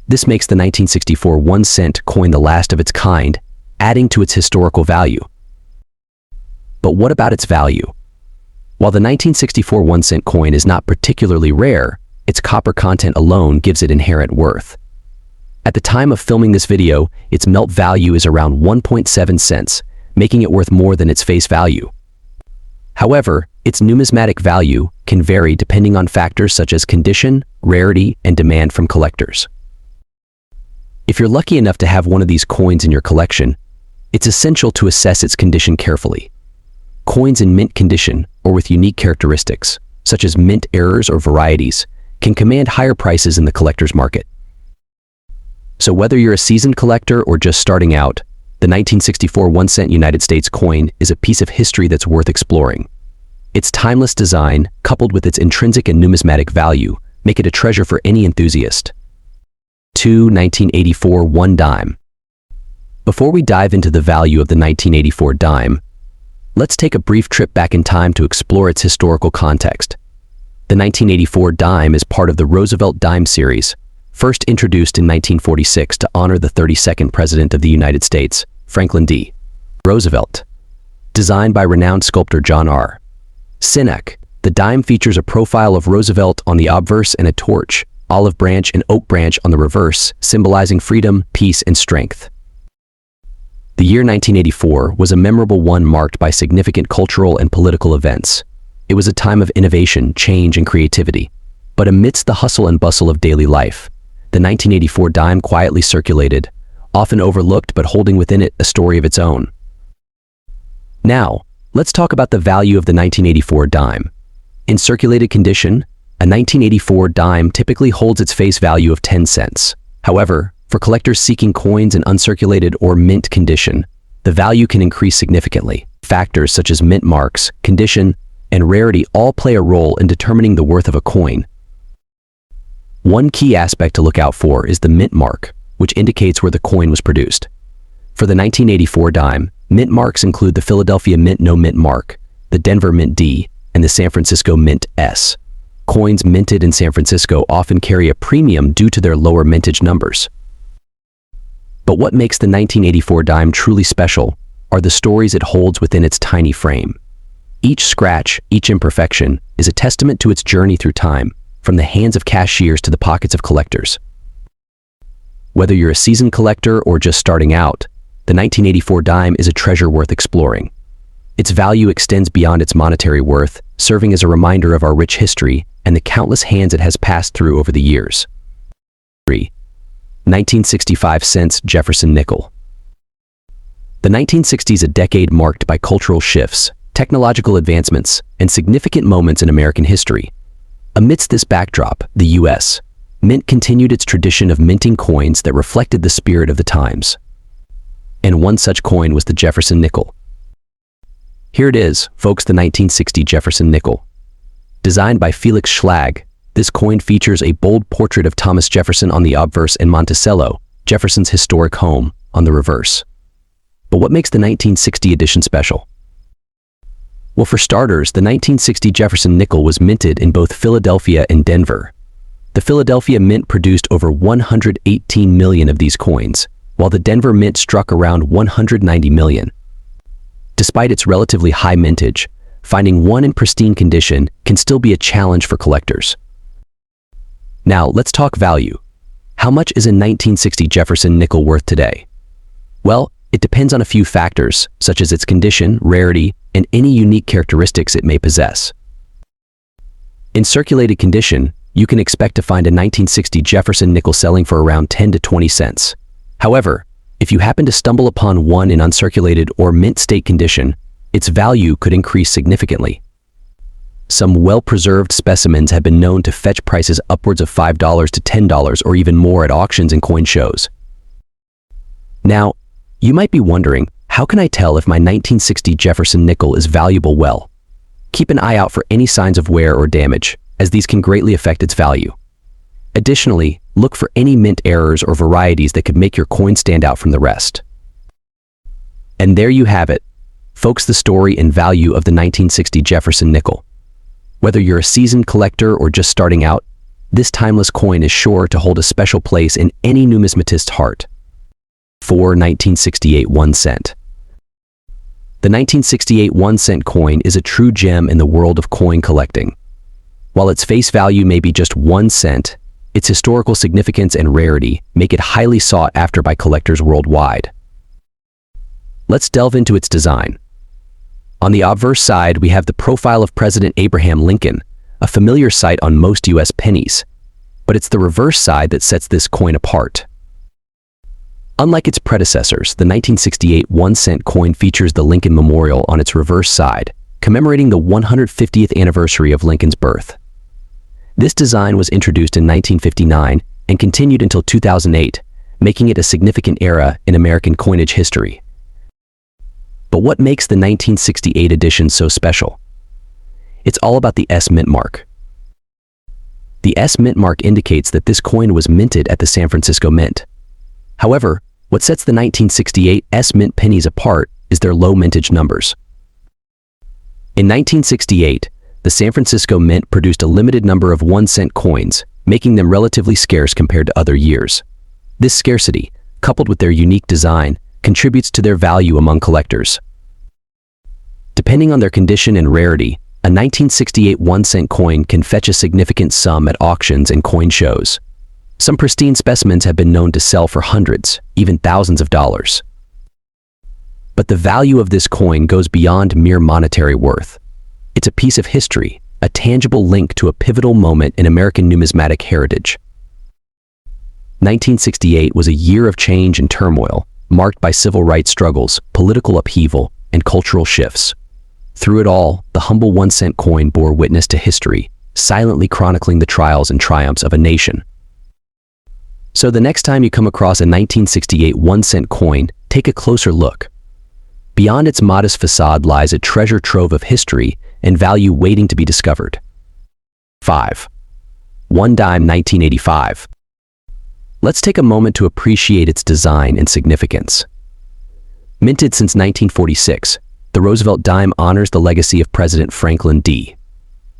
Speaker 1: This makes the 1964 1-cent coin the last of its kind, adding to its historical value. But what about its value? While the 1964 1-cent coin is not particularly rare, its copper content alone gives it inherent worth. At the time of filming this video, its melt value is around 1.7 cents, making it worth more than its face value. However, its numismatic value can vary depending on factors such as condition, rarity, and demand from collectors. If you're lucky enough to have one of these coins in your collection, it's essential to assess its condition carefully. Coins in mint condition or with unique characteristics, such as mint errors or varieties, can command higher prices in the collector's market. So whether you're a seasoned collector or just starting out, the 1964 1-cent United States coin is a piece of history that's worth exploring. Its timeless design, coupled with its intrinsic and numismatic value, make it a treasure for any enthusiast. 1984 1 dime. Before we dive into the value of the 1984 dime, let's take a brief trip back in time to explore its historical context. The 1984 dime is part of the Roosevelt dime series, first introduced in 1946 to honor the 32nd President of the United States, Franklin D. Roosevelt. Designed by renowned sculptor John R. Sinek, the dime features a profile of Roosevelt on the obverse and a torch, olive branch and oak branch on the reverse, symbolizing freedom, peace, and strength. The year 1984 was a memorable one marked by significant cultural and political events. It was a time of innovation, change, and creativity. But amidst the hustle and bustle of daily life, the 1984 dime quietly circulated, often overlooked but holding within it a story of its own. Now, let's talk about the value of the 1984 dime. In circulated condition, a 1984 dime typically holds its face value of 10 cents. However, for collectors seeking coins in uncirculated or mint condition, the value can increase significantly. Factors such as mint marks, condition, and rarity all play a role in determining the worth of a coin. One key aspect to look out for is the mint mark, which indicates where the coin was produced. For the 1984 dime, mint marks include the Philadelphia Mint No Mint mark, the Denver Mint D, and the San Francisco Mint S. Coins minted in San Francisco often carry a premium due to their lower mintage numbers. But what makes the 1984 dime truly special are the stories it holds within its tiny frame. Each scratch, each imperfection, is a testament to its journey through time, from the hands of cashiers to the pockets of collectors. Whether you're a seasoned collector or just starting out, the 1984 dime is a treasure worth exploring. Its value extends beyond its monetary worth, serving as a reminder of our rich history and the countless hands it has passed through over the years. 3. 1965 cents Jefferson nickel. The 1960s, a decade marked by cultural shifts, technological advancements, and significant moments in American history. Amidst this backdrop, the U.S. Mint continued its tradition of minting coins that reflected the spirit of the times. And one such coin was the Jefferson nickel. Here it is, folks, the 1960 Jefferson nickel. Designed by Felix Schlag, this coin features a bold portrait of Thomas Jefferson on the obverse in Monticello, Jefferson's historic home, on the reverse. But what makes the 1960 edition special? Well, for starters, the 1960 Jefferson nickel was minted in both Philadelphia and Denver. The Philadelphia Mint produced over 118 million of these coins, while the Denver Mint struck around 190 million. Despite its relatively high mintage, finding one in pristine condition can still be a challenge for collectors. Now, let's talk value. How much is a 1960 Jefferson nickel worth today? Well, it depends on a few factors, such as its condition, rarity, and any unique characteristics it may possess. In circulated condition, you can expect to find a 1960 Jefferson nickel selling for around 10 to 20 cents. However, if you happen to stumble upon one in uncirculated or mint state condition, its value could increase significantly. Some well-preserved specimens have been known to fetch prices upwards of $5 to $10 or even more at auctions and coin shows. Now, you might be wondering, how can I tell if my 1960 Jefferson nickel is valuable? Well, keep an eye out for any signs of wear or damage, as these can greatly affect its value. Additionally, look for any mint errors or varieties that could make your coin stand out from the rest. And there you have it, folks, the story and value of the 1960 Jefferson nickel. Whether you're a seasoned collector or just starting out, this timeless coin is sure to hold a special place in any numismatist's heart. 1968 1 cent. The 1968 1-cent coin is a true gem in the world of coin collecting. While its face value may be just 1 cent, its historical significance and rarity make it highly sought after by collectors worldwide. Let's delve into its design. On the obverse side, we have the profile of President Abraham Lincoln, a familiar sight on most U.S. pennies. But it's the reverse side that sets this coin apart. Unlike its predecessors, the 1968 1-cent coin features the Lincoln Memorial on its reverse side, commemorating the 150th anniversary of Lincoln's birth. This design was introduced in 1959 and continued until 2008, making it a significant era in American coinage history. But what makes the 1968 edition so special? It's all about the S mint mark. The S mint mark indicates that this coin was minted at the San Francisco Mint. However, what sets the 1968 S mint pennies apart is their low mintage numbers. In 1968, the San Francisco Mint produced a limited number of 1-cent coins, making them relatively scarce compared to other years. This scarcity, coupled with their unique design, contributes to their value among collectors. Depending on their condition and rarity, a 1968 1-cent coin can fetch a significant sum at auctions and coin shows. Some pristine specimens have been known to sell for hundreds, even thousands of dollars. But the value of this coin goes beyond mere monetary worth. It's a piece of history, a tangible link to a pivotal moment in American numismatic heritage. 1968 was a year of change and turmoil, marked by civil rights struggles, political upheaval, and cultural shifts. Through it all, the humble 1-cent coin bore witness to history, silently chronicling the trials and triumphs of a nation. So the next time you come across a 1968 1-cent coin, take a closer look. Beyond its modest facade lies a treasure trove of history and value waiting to be discovered. 5. 1 dime 1985. Let's take a moment to appreciate its design and significance. Minted since 1946, the Roosevelt dime honors the legacy of President Franklin D.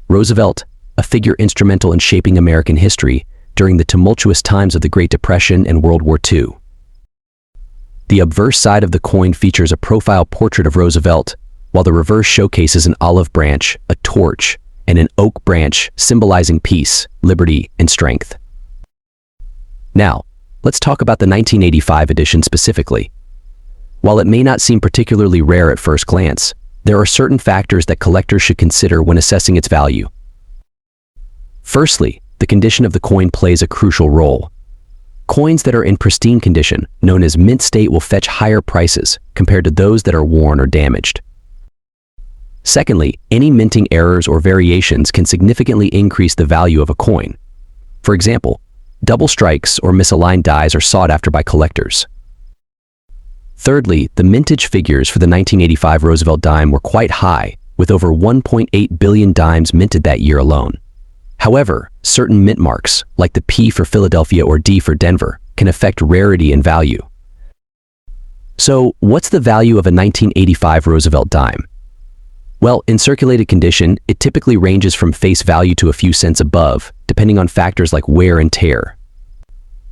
Speaker 1: Roosevelt, a figure instrumental in shaping American history during the tumultuous times of the Great Depression and World War II. The obverse side of the coin features a profile portrait of Roosevelt, while the reverse showcases an olive branch, a torch, and an oak branch symbolizing peace, liberty, and strength. Now, let's talk about the 1985 edition specifically. While it may not seem particularly rare at first glance, there are certain factors that collectors should consider when assessing its value. Firstly, the condition of the coin plays a crucial role. Coins that are in pristine condition, known as mint state, will fetch higher prices compared to those that are worn or damaged. Secondly, any minting errors or variations can significantly increase the value of a coin. For example, double strikes or misaligned dies are sought after by collectors. Thirdly, the mintage figures for the 1985 Roosevelt dime were quite high, with over 1.8 billion dimes minted that year alone. However, certain mint marks, like the P for Philadelphia or D for Denver, can affect rarity and value. So, what's the value of a 1985 Roosevelt dime? Well, in circulated condition, it typically ranges from face value to a few cents above, depending on factors like wear and tear.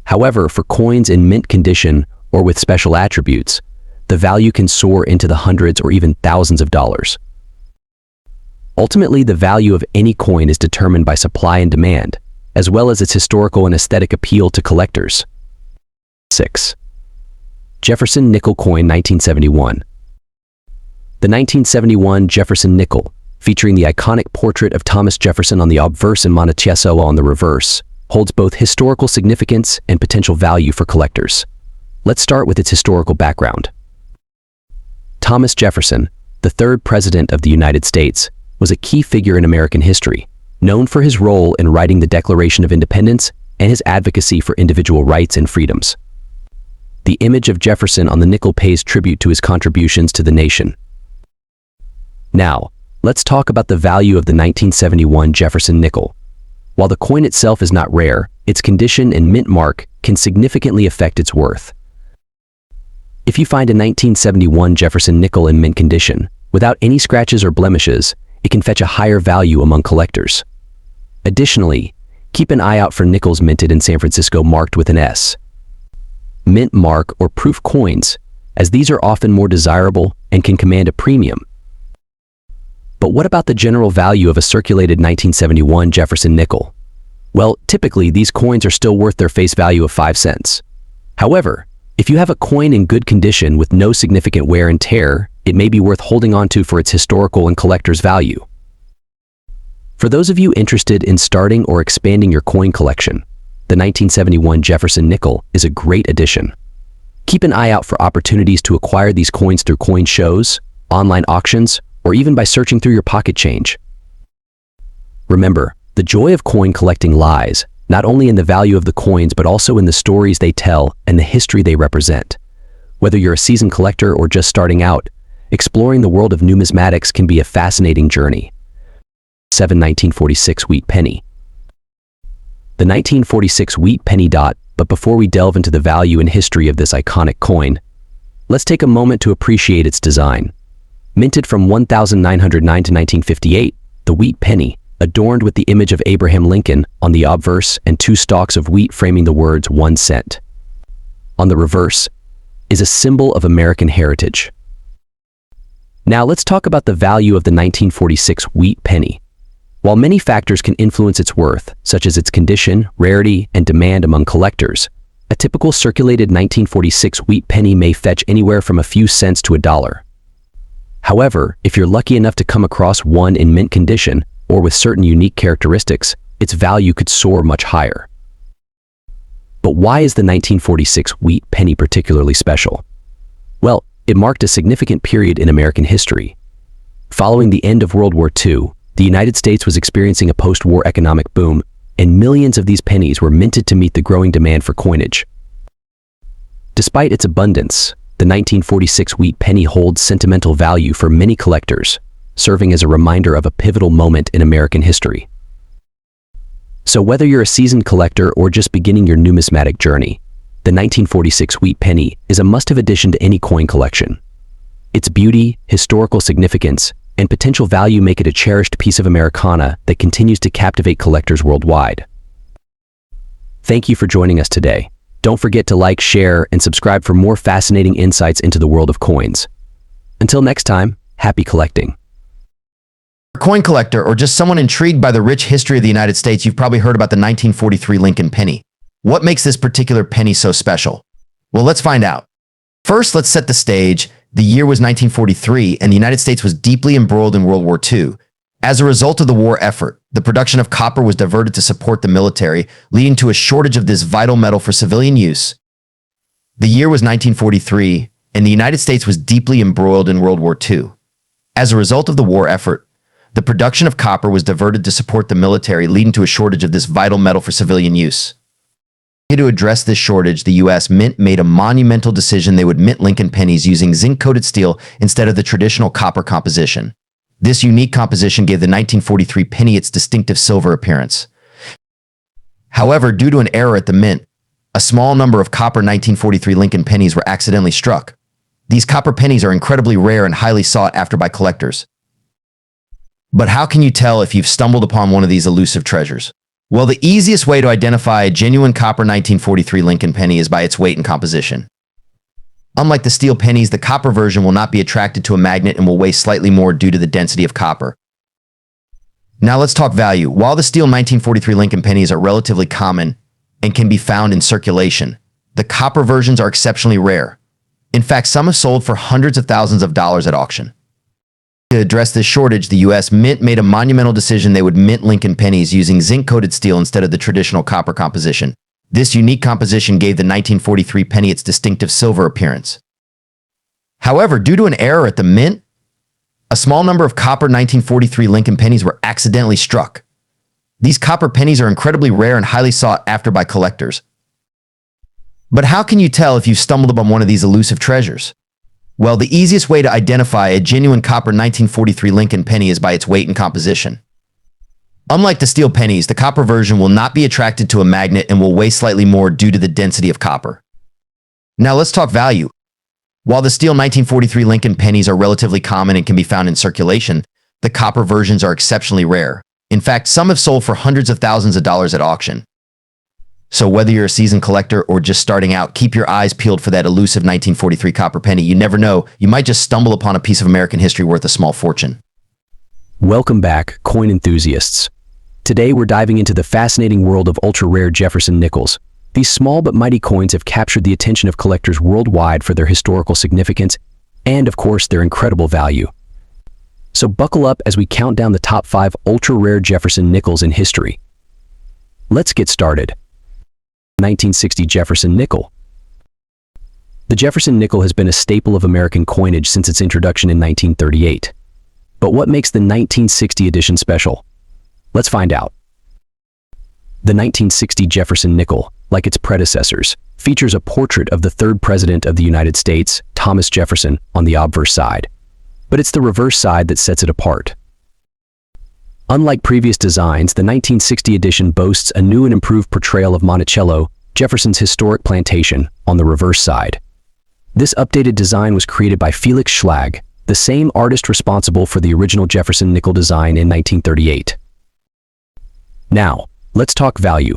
Speaker 1: However, for coins in mint condition or with special attributes, the value can soar into the hundreds or even thousands of dollars. Ultimately, the value of any coin is determined by supply and demand, as well as its historical and aesthetic appeal to collectors. 6. Jefferson nickel coin 1971. The 1971 Jefferson nickel, featuring the iconic portrait of Thomas Jefferson on the obverse and Monticello on the reverse, holds both historical significance and potential value for collectors. Let's start with its historical background. Thomas Jefferson, the third president of the United States, was a key figure in American history, known for his role in writing the Declaration of Independence and his advocacy for individual rights and freedoms. The image of Jefferson on the nickel pays tribute to his contributions to the nation. Now, let's talk about the value of the 1971 Jefferson nickel. While the coin itself is not rare, its condition and mint mark can significantly affect its worth. If you find a 1971 Jefferson nickel in mint condition, without any scratches or blemishes, it can fetch a higher value among collectors. Additionally, keep an eye out for nickels minted in San Francisco marked with an S. Mint mark or proof coins, as these are often more desirable and can command a premium. But what about the general value of a circulated 1971 Jefferson nickel? Well, typically these coins are still worth their face value of 5 cents. However, if you have a coin in good condition with no significant wear and tear, it may be worth holding on to for its historical and collector's value. For those of you interested in starting or expanding your coin collection, the 1971 Jefferson nickel is a great addition. Keep an eye out for opportunities to acquire these coins through coin shows, online auctions, or even by searching through your pocket change. Remember, the joy of coin collecting lies not only in the value of the coins but also in the stories they tell and the history they represent. Whether you're a seasoned collector or just starting out, exploring the world of numismatics can be a fascinating journey. 7. 1946 wheat penny. The 1946 wheat penny dot, but before we delve into the value and history of this iconic coin, let's take a moment to appreciate its design. Minted from 1909 to 1958, the wheat penny, adorned with the image of Abraham Lincoln on the obverse and 2 stalks of wheat framing the words 1 cent. On the reverse is a symbol of American heritage. Now let's talk about the value of the 1946 wheat penny. While many factors can influence its worth, such as its condition, rarity, and demand among collectors, a typical circulated 1946 wheat penny may fetch anywhere from a few cents to $1. However, if you're lucky enough to come across one in mint condition or with certain unique characteristics, its value could soar much higher. But why is the 1946 wheat penny particularly special? Well, it marked a significant period in American history. Following the end of World War II, the United States was experiencing a post-war economic boom, and millions of these pennies were minted to meet the growing demand for coinage. Despite its abundance, the 1946 wheat penny holds sentimental value for many collectors, serving as a reminder of a pivotal moment in American history. So whether you're a seasoned collector or just beginning your numismatic journey, the 1946 wheat penny is a must-have addition to any coin collection. Its beauty, historical significance, and potential value make it a cherished piece of Americana that continues to captivate collectors worldwide. Thank you for joining us today. Don't forget to like, share, and subscribe for more fascinating insights into the world of coins. Until next time, happy collecting.
Speaker 2: A coin collector or just someone intrigued by the rich history of the United States, you've probably heard about the 1943 Lincoln penny. What makes this particular penny so special? Well, let's find out. First, let's set the stage. The year was 1943, and the United States was deeply embroiled in World War II. As a result of the war effort, the production of copper was diverted to support the military, leading to a shortage of this vital metal for civilian use. The year was 1943, and the United States was deeply embroiled in World War II. As a result of the war effort, the production of copper was diverted to support the military, leading to a shortage of this vital metal for civilian use. To address this shortage, the U.S. Mint made a monumental decision. They would mint Lincoln pennies using zinc-coated steel instead of the traditional copper composition. This unique composition gave the 1943 penny its distinctive silver appearance. However, due to an error at the mint, a small number of copper 1943 Lincoln pennies were accidentally struck. These copper pennies are incredibly rare and highly sought after by collectors. But how can you tell if you've stumbled upon one of these elusive treasures? Well, the easiest way to identify a genuine copper 1943 Lincoln penny is by its weight and composition. Unlike the steel pennies, the copper version will not be attracted to a magnet and will weigh slightly more due to the density of copper. Now let's talk value. While the steel 1943 Lincoln pennies are relatively common and can be found in circulation, the copper versions are exceptionally rare. In fact, some have sold for hundreds of thousands of dollars at auction. To address this shortage, the U.S. Mint made a monumental decision. They would mint Lincoln pennies using zinc-coated steel instead of the traditional copper composition. This unique composition gave the 1943 penny its distinctive silver appearance. However, due to an error at the mint, a small number of copper 1943 Lincoln pennies were accidentally struck. These copper pennies are incredibly rare and highly sought after by collectors. But how can you tell if you've stumbled upon one of these elusive treasures? Well, the easiest way to identify a genuine copper 1943 Lincoln penny is by its weight and composition. Unlike the steel pennies, the copper version will not be attracted to a magnet and will weigh slightly more due to the density of copper. Now let's talk value. While the steel 1943 Lincoln pennies are relatively common and can be found in circulation, the copper versions are exceptionally rare. In fact, some have sold for hundreds of thousands of dollars at auction. So whether you're a seasoned collector or just starting out, keep your eyes peeled for that elusive 1943 copper penny. You never know, you might just stumble upon a piece of American history worth a small fortune.
Speaker 1: Welcome back, coin enthusiasts. Today we're diving into the fascinating world of ultra-rare Jefferson nickels. These small but mighty coins have captured the attention of collectors worldwide for their historical significance and, of course, their incredible value. So buckle up as we count down the top 5 ultra-rare Jefferson nickels in history. Let's get started. 1960 Jefferson nickel. The Jefferson nickel has been a staple of American coinage since its introduction in 1938. But what makes the 1960 edition special? Let's find out. The 1960 Jefferson nickel, like its predecessors, features a portrait of the third president of the United States, Thomas Jefferson, on the obverse side. But it's the reverse side that sets it apart. Unlike previous designs, the 1960 edition boasts a new and improved portrayal of Monticello, Jefferson's historic plantation, on the reverse side. This updated design was created by Felix Schlag, the same artist responsible for the original Jefferson nickel design in 1938. Now, let's talk value.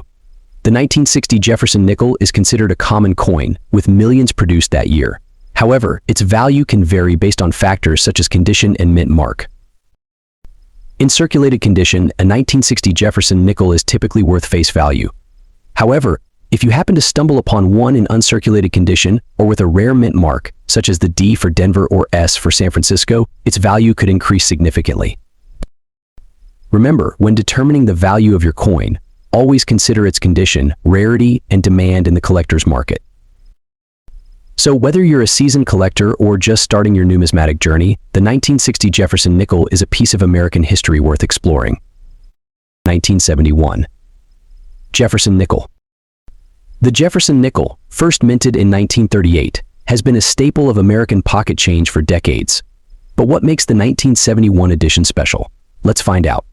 Speaker 1: The 1960 Jefferson nickel is considered a common coin, with millions produced that year. However, its value can vary based on factors such as condition and mint mark. In circulated condition, a 1960 Jefferson nickel is typically worth face value. However, if you happen to stumble upon one in uncirculated condition or with a rare mint mark, such as the D for Denver or S for San Francisco, its value could increase significantly. Remember, when determining the value of your coin, always consider its condition, rarity, and demand in the collector's market. So whether you're a seasoned collector or just starting your numismatic journey, the 1960 Jefferson nickel is a piece of American history worth exploring. 1971. Jefferson nickel. The Jefferson nickel, first minted in 1938, has been a staple of American pocket change for decades. But what makes the 1971 edition special? Let's find out.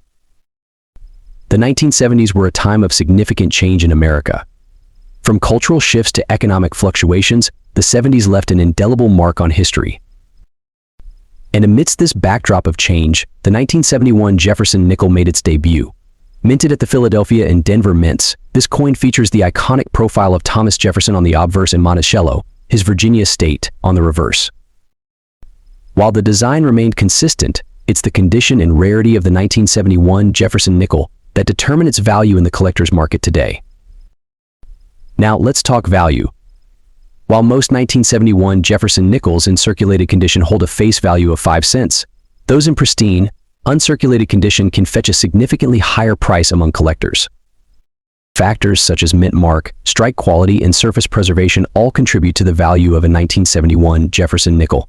Speaker 1: The 1970s were a time of significant change in America. From cultural shifts to economic fluctuations, the 70s left an indelible mark on history. And amidst this backdrop of change, the 1971 Jefferson nickel made its debut. Minted at the Philadelphia and Denver mints, this coin features the iconic profile of Thomas Jefferson on the obverse and Monticello, his Virginia estate, on the reverse. While the design remained consistent, it's the condition and rarity of the 1971 Jefferson nickel that determine its value in the collector's market today. Now let's talk value. While most 1971 Jefferson nickels in circulated condition hold a face value of 5 cents, those in pristine, uncirculated condition can fetch a significantly higher price among collectors. Factors such as mint mark, strike quality, and surface preservation all contribute to the value of a 1971 Jefferson nickel.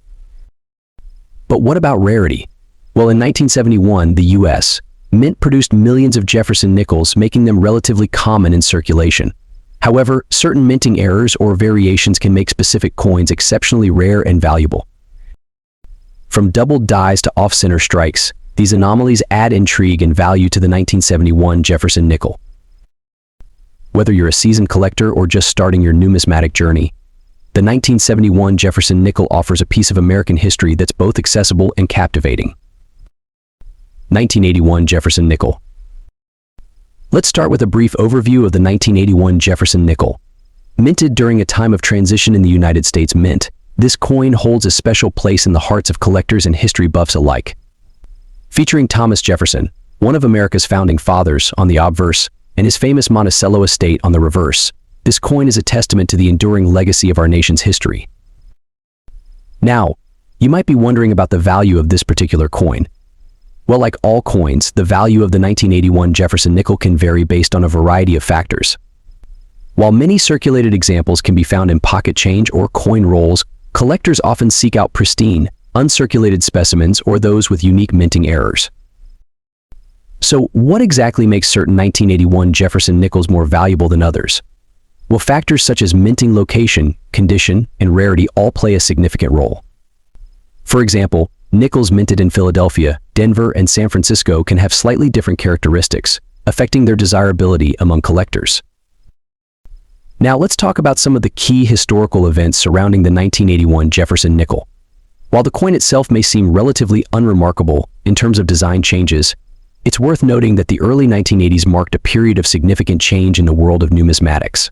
Speaker 1: But what about rarity? Well, in 1971, the U.S. Mint produced millions of Jefferson nickels, making them relatively common in circulation. However, certain minting errors or variations can make specific coins exceptionally rare and valuable. From doubled dies to off-center strikes, these anomalies add intrigue and value to the 1971 Jefferson nickel. Whether you're a seasoned collector or just starting your numismatic journey, the 1971 Jefferson nickel offers a piece of American history that's both accessible and captivating. 1981 Jefferson nickel. Let's start with a brief overview of the 1981 Jefferson nickel. Minted during a time of transition in the United States Mint, this coin holds a special place in the hearts of collectors and history buffs alike. Featuring Thomas Jefferson, one of America's founding fathers, on the obverse, and his famous Monticello estate on the reverse, this coin is a testament to the enduring legacy of our nation's history. Now, you might be wondering about the value of this particular coin. Well, like all coins, the value of the 1981 Jefferson nickel can vary based on a variety of factors. While many circulated examples can be found in pocket change or coin rolls, collectors often seek out pristine, uncirculated specimens or those with unique minting errors. So, what exactly makes certain 1981 Jefferson nickels more valuable than others? Well, factors such as minting location, condition, and rarity all play a significant role. For example, nickels minted in Philadelphia, Denver, and San Francisco can have slightly different characteristics, affecting their desirability among collectors. Now let's talk about some of the key historical events surrounding the 1981 Jefferson nickel. While the coin itself may seem relatively unremarkable in terms of design changes, it's worth noting that the early 1980s marked a period of significant change in the world of numismatics.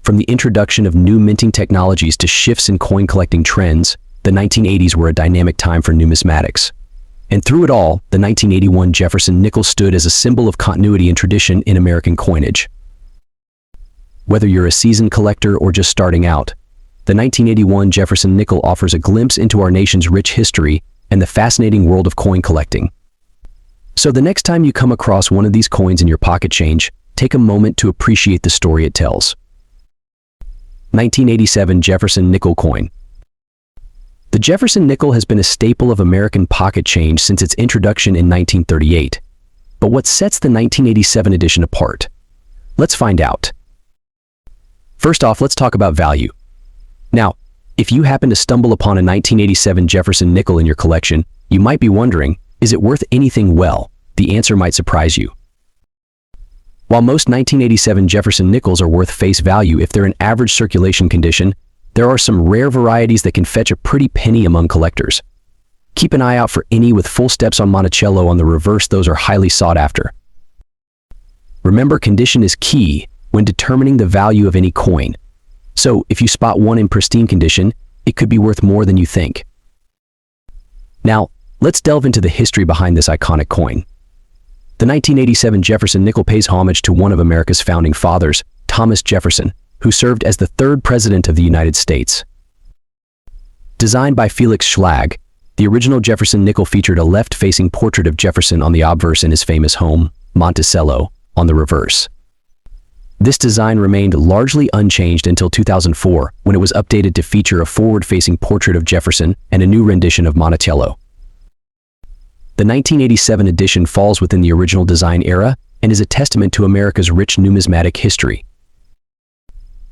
Speaker 1: From the introduction of new minting technologies to shifts in coin collecting trends, the 1980s were a dynamic time for numismatics. And through it all, the 1981 Jefferson nickel stood as a symbol of continuity and tradition in American coinage. Whether you're a seasoned collector or just starting out, the 1981 Jefferson nickel offers a glimpse into our nation's rich history and the fascinating world of coin collecting. So the next time you come across one of these coins in your pocket change, take a moment to appreciate the story it tells. 1987 Jefferson nickel coin. The Jefferson nickel has been a staple of American pocket change since its introduction in 1938. But what sets the 1987 edition apart? Let's find out. First off, let's talk about value. Now, if you happen to stumble upon a 1987 Jefferson nickel in your collection, you might be wondering, is it worth anything? Well, the answer might surprise you. While most 1987 Jefferson nickels are worth face value if they're in average circulation condition, there are some rare varieties that can fetch a pretty penny among collectors. Keep an eye out for any with full steps on Monticello on the reverse. Those are highly sought after. Remember, condition is key when determining the value of any coin. So if you spot one in pristine condition, it could be worth more than you think. Now, let's delve into the history behind this iconic coin. The 1987 Jefferson nickel pays homage to one of America's founding fathers, Thomas Jefferson, who served as the third president of the United States. Designed by Felix Schlag, the original Jefferson nickel featured a left-facing portrait of Jefferson on the obverse and his famous home, Monticello, on the reverse. This design remained largely unchanged until 2004, when it was updated to feature a forward-facing portrait of Jefferson and a new rendition of Monticello. The 1987 edition falls within the original design era and is a testament to America's rich numismatic history.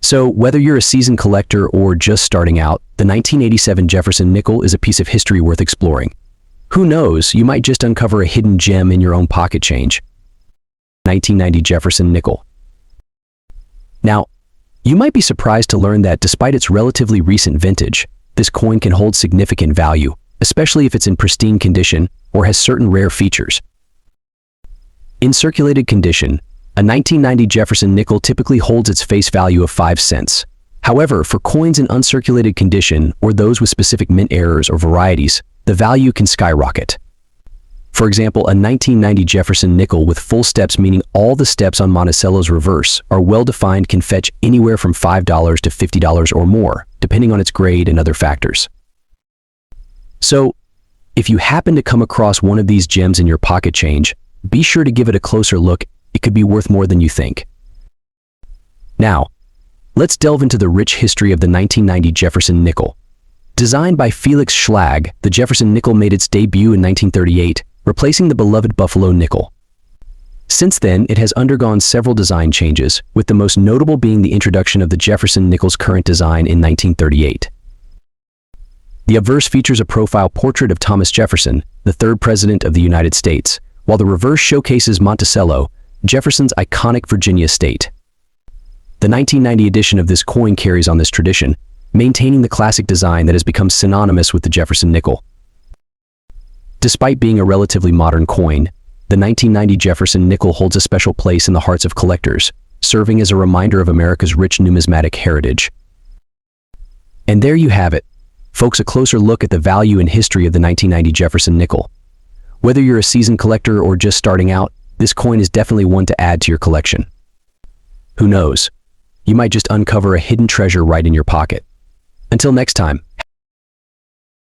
Speaker 1: So, whether you're a seasoned collector or just starting out, the 1987 Jefferson nickel is a piece of history worth exploring. Who knows, you might just uncover a hidden gem in your own pocket change. 1990 Jefferson nickel. Now, you might be surprised to learn that despite its relatively recent vintage, this coin can hold significant value, especially if it's in pristine condition or has certain rare features. In circulated condition, a 1990 Jefferson nickel typically holds its face value of 5 cents. However, for coins in uncirculated condition or those with specific mint errors or varieties, the value can skyrocket. For example, a 1990 Jefferson nickel with full steps, meaning all the steps on Monticello's reverse are well-defined, can fetch anywhere from $5 to $50 or more, depending on its grade and other factors. So, if you happen to come across one of these gems in your pocket change, be sure to give it a closer look. It could be worth more than you think. Now, let's delve into the rich history of the 1990 Jefferson nickel. Designed by Felix Schlag, the Jefferson nickel made its debut in 1938, replacing the beloved Buffalo nickel. Since then, it has undergone several design changes, with the most notable being the introduction of the Jefferson nickel's current design in 1938. The obverse features a profile portrait of Thomas Jefferson, the third president of the United States, while the reverse showcases Monticello, Jefferson's iconic Virginia state. The 1990 edition of this coin carries on this tradition, maintaining the classic design that has become synonymous with the Jefferson nickel. Despite being a relatively modern coin, the 1990 Jefferson nickel holds a special place in the hearts of collectors, serving as a reminder of America's rich numismatic heritage. And there you have it, folks, a closer look at the value and history of the 1990 Jefferson nickel. Whether you're a seasoned collector or just starting out, this coin is definitely one to add to your collection. Who knows? You might just uncover a hidden treasure right in your pocket. Until next time.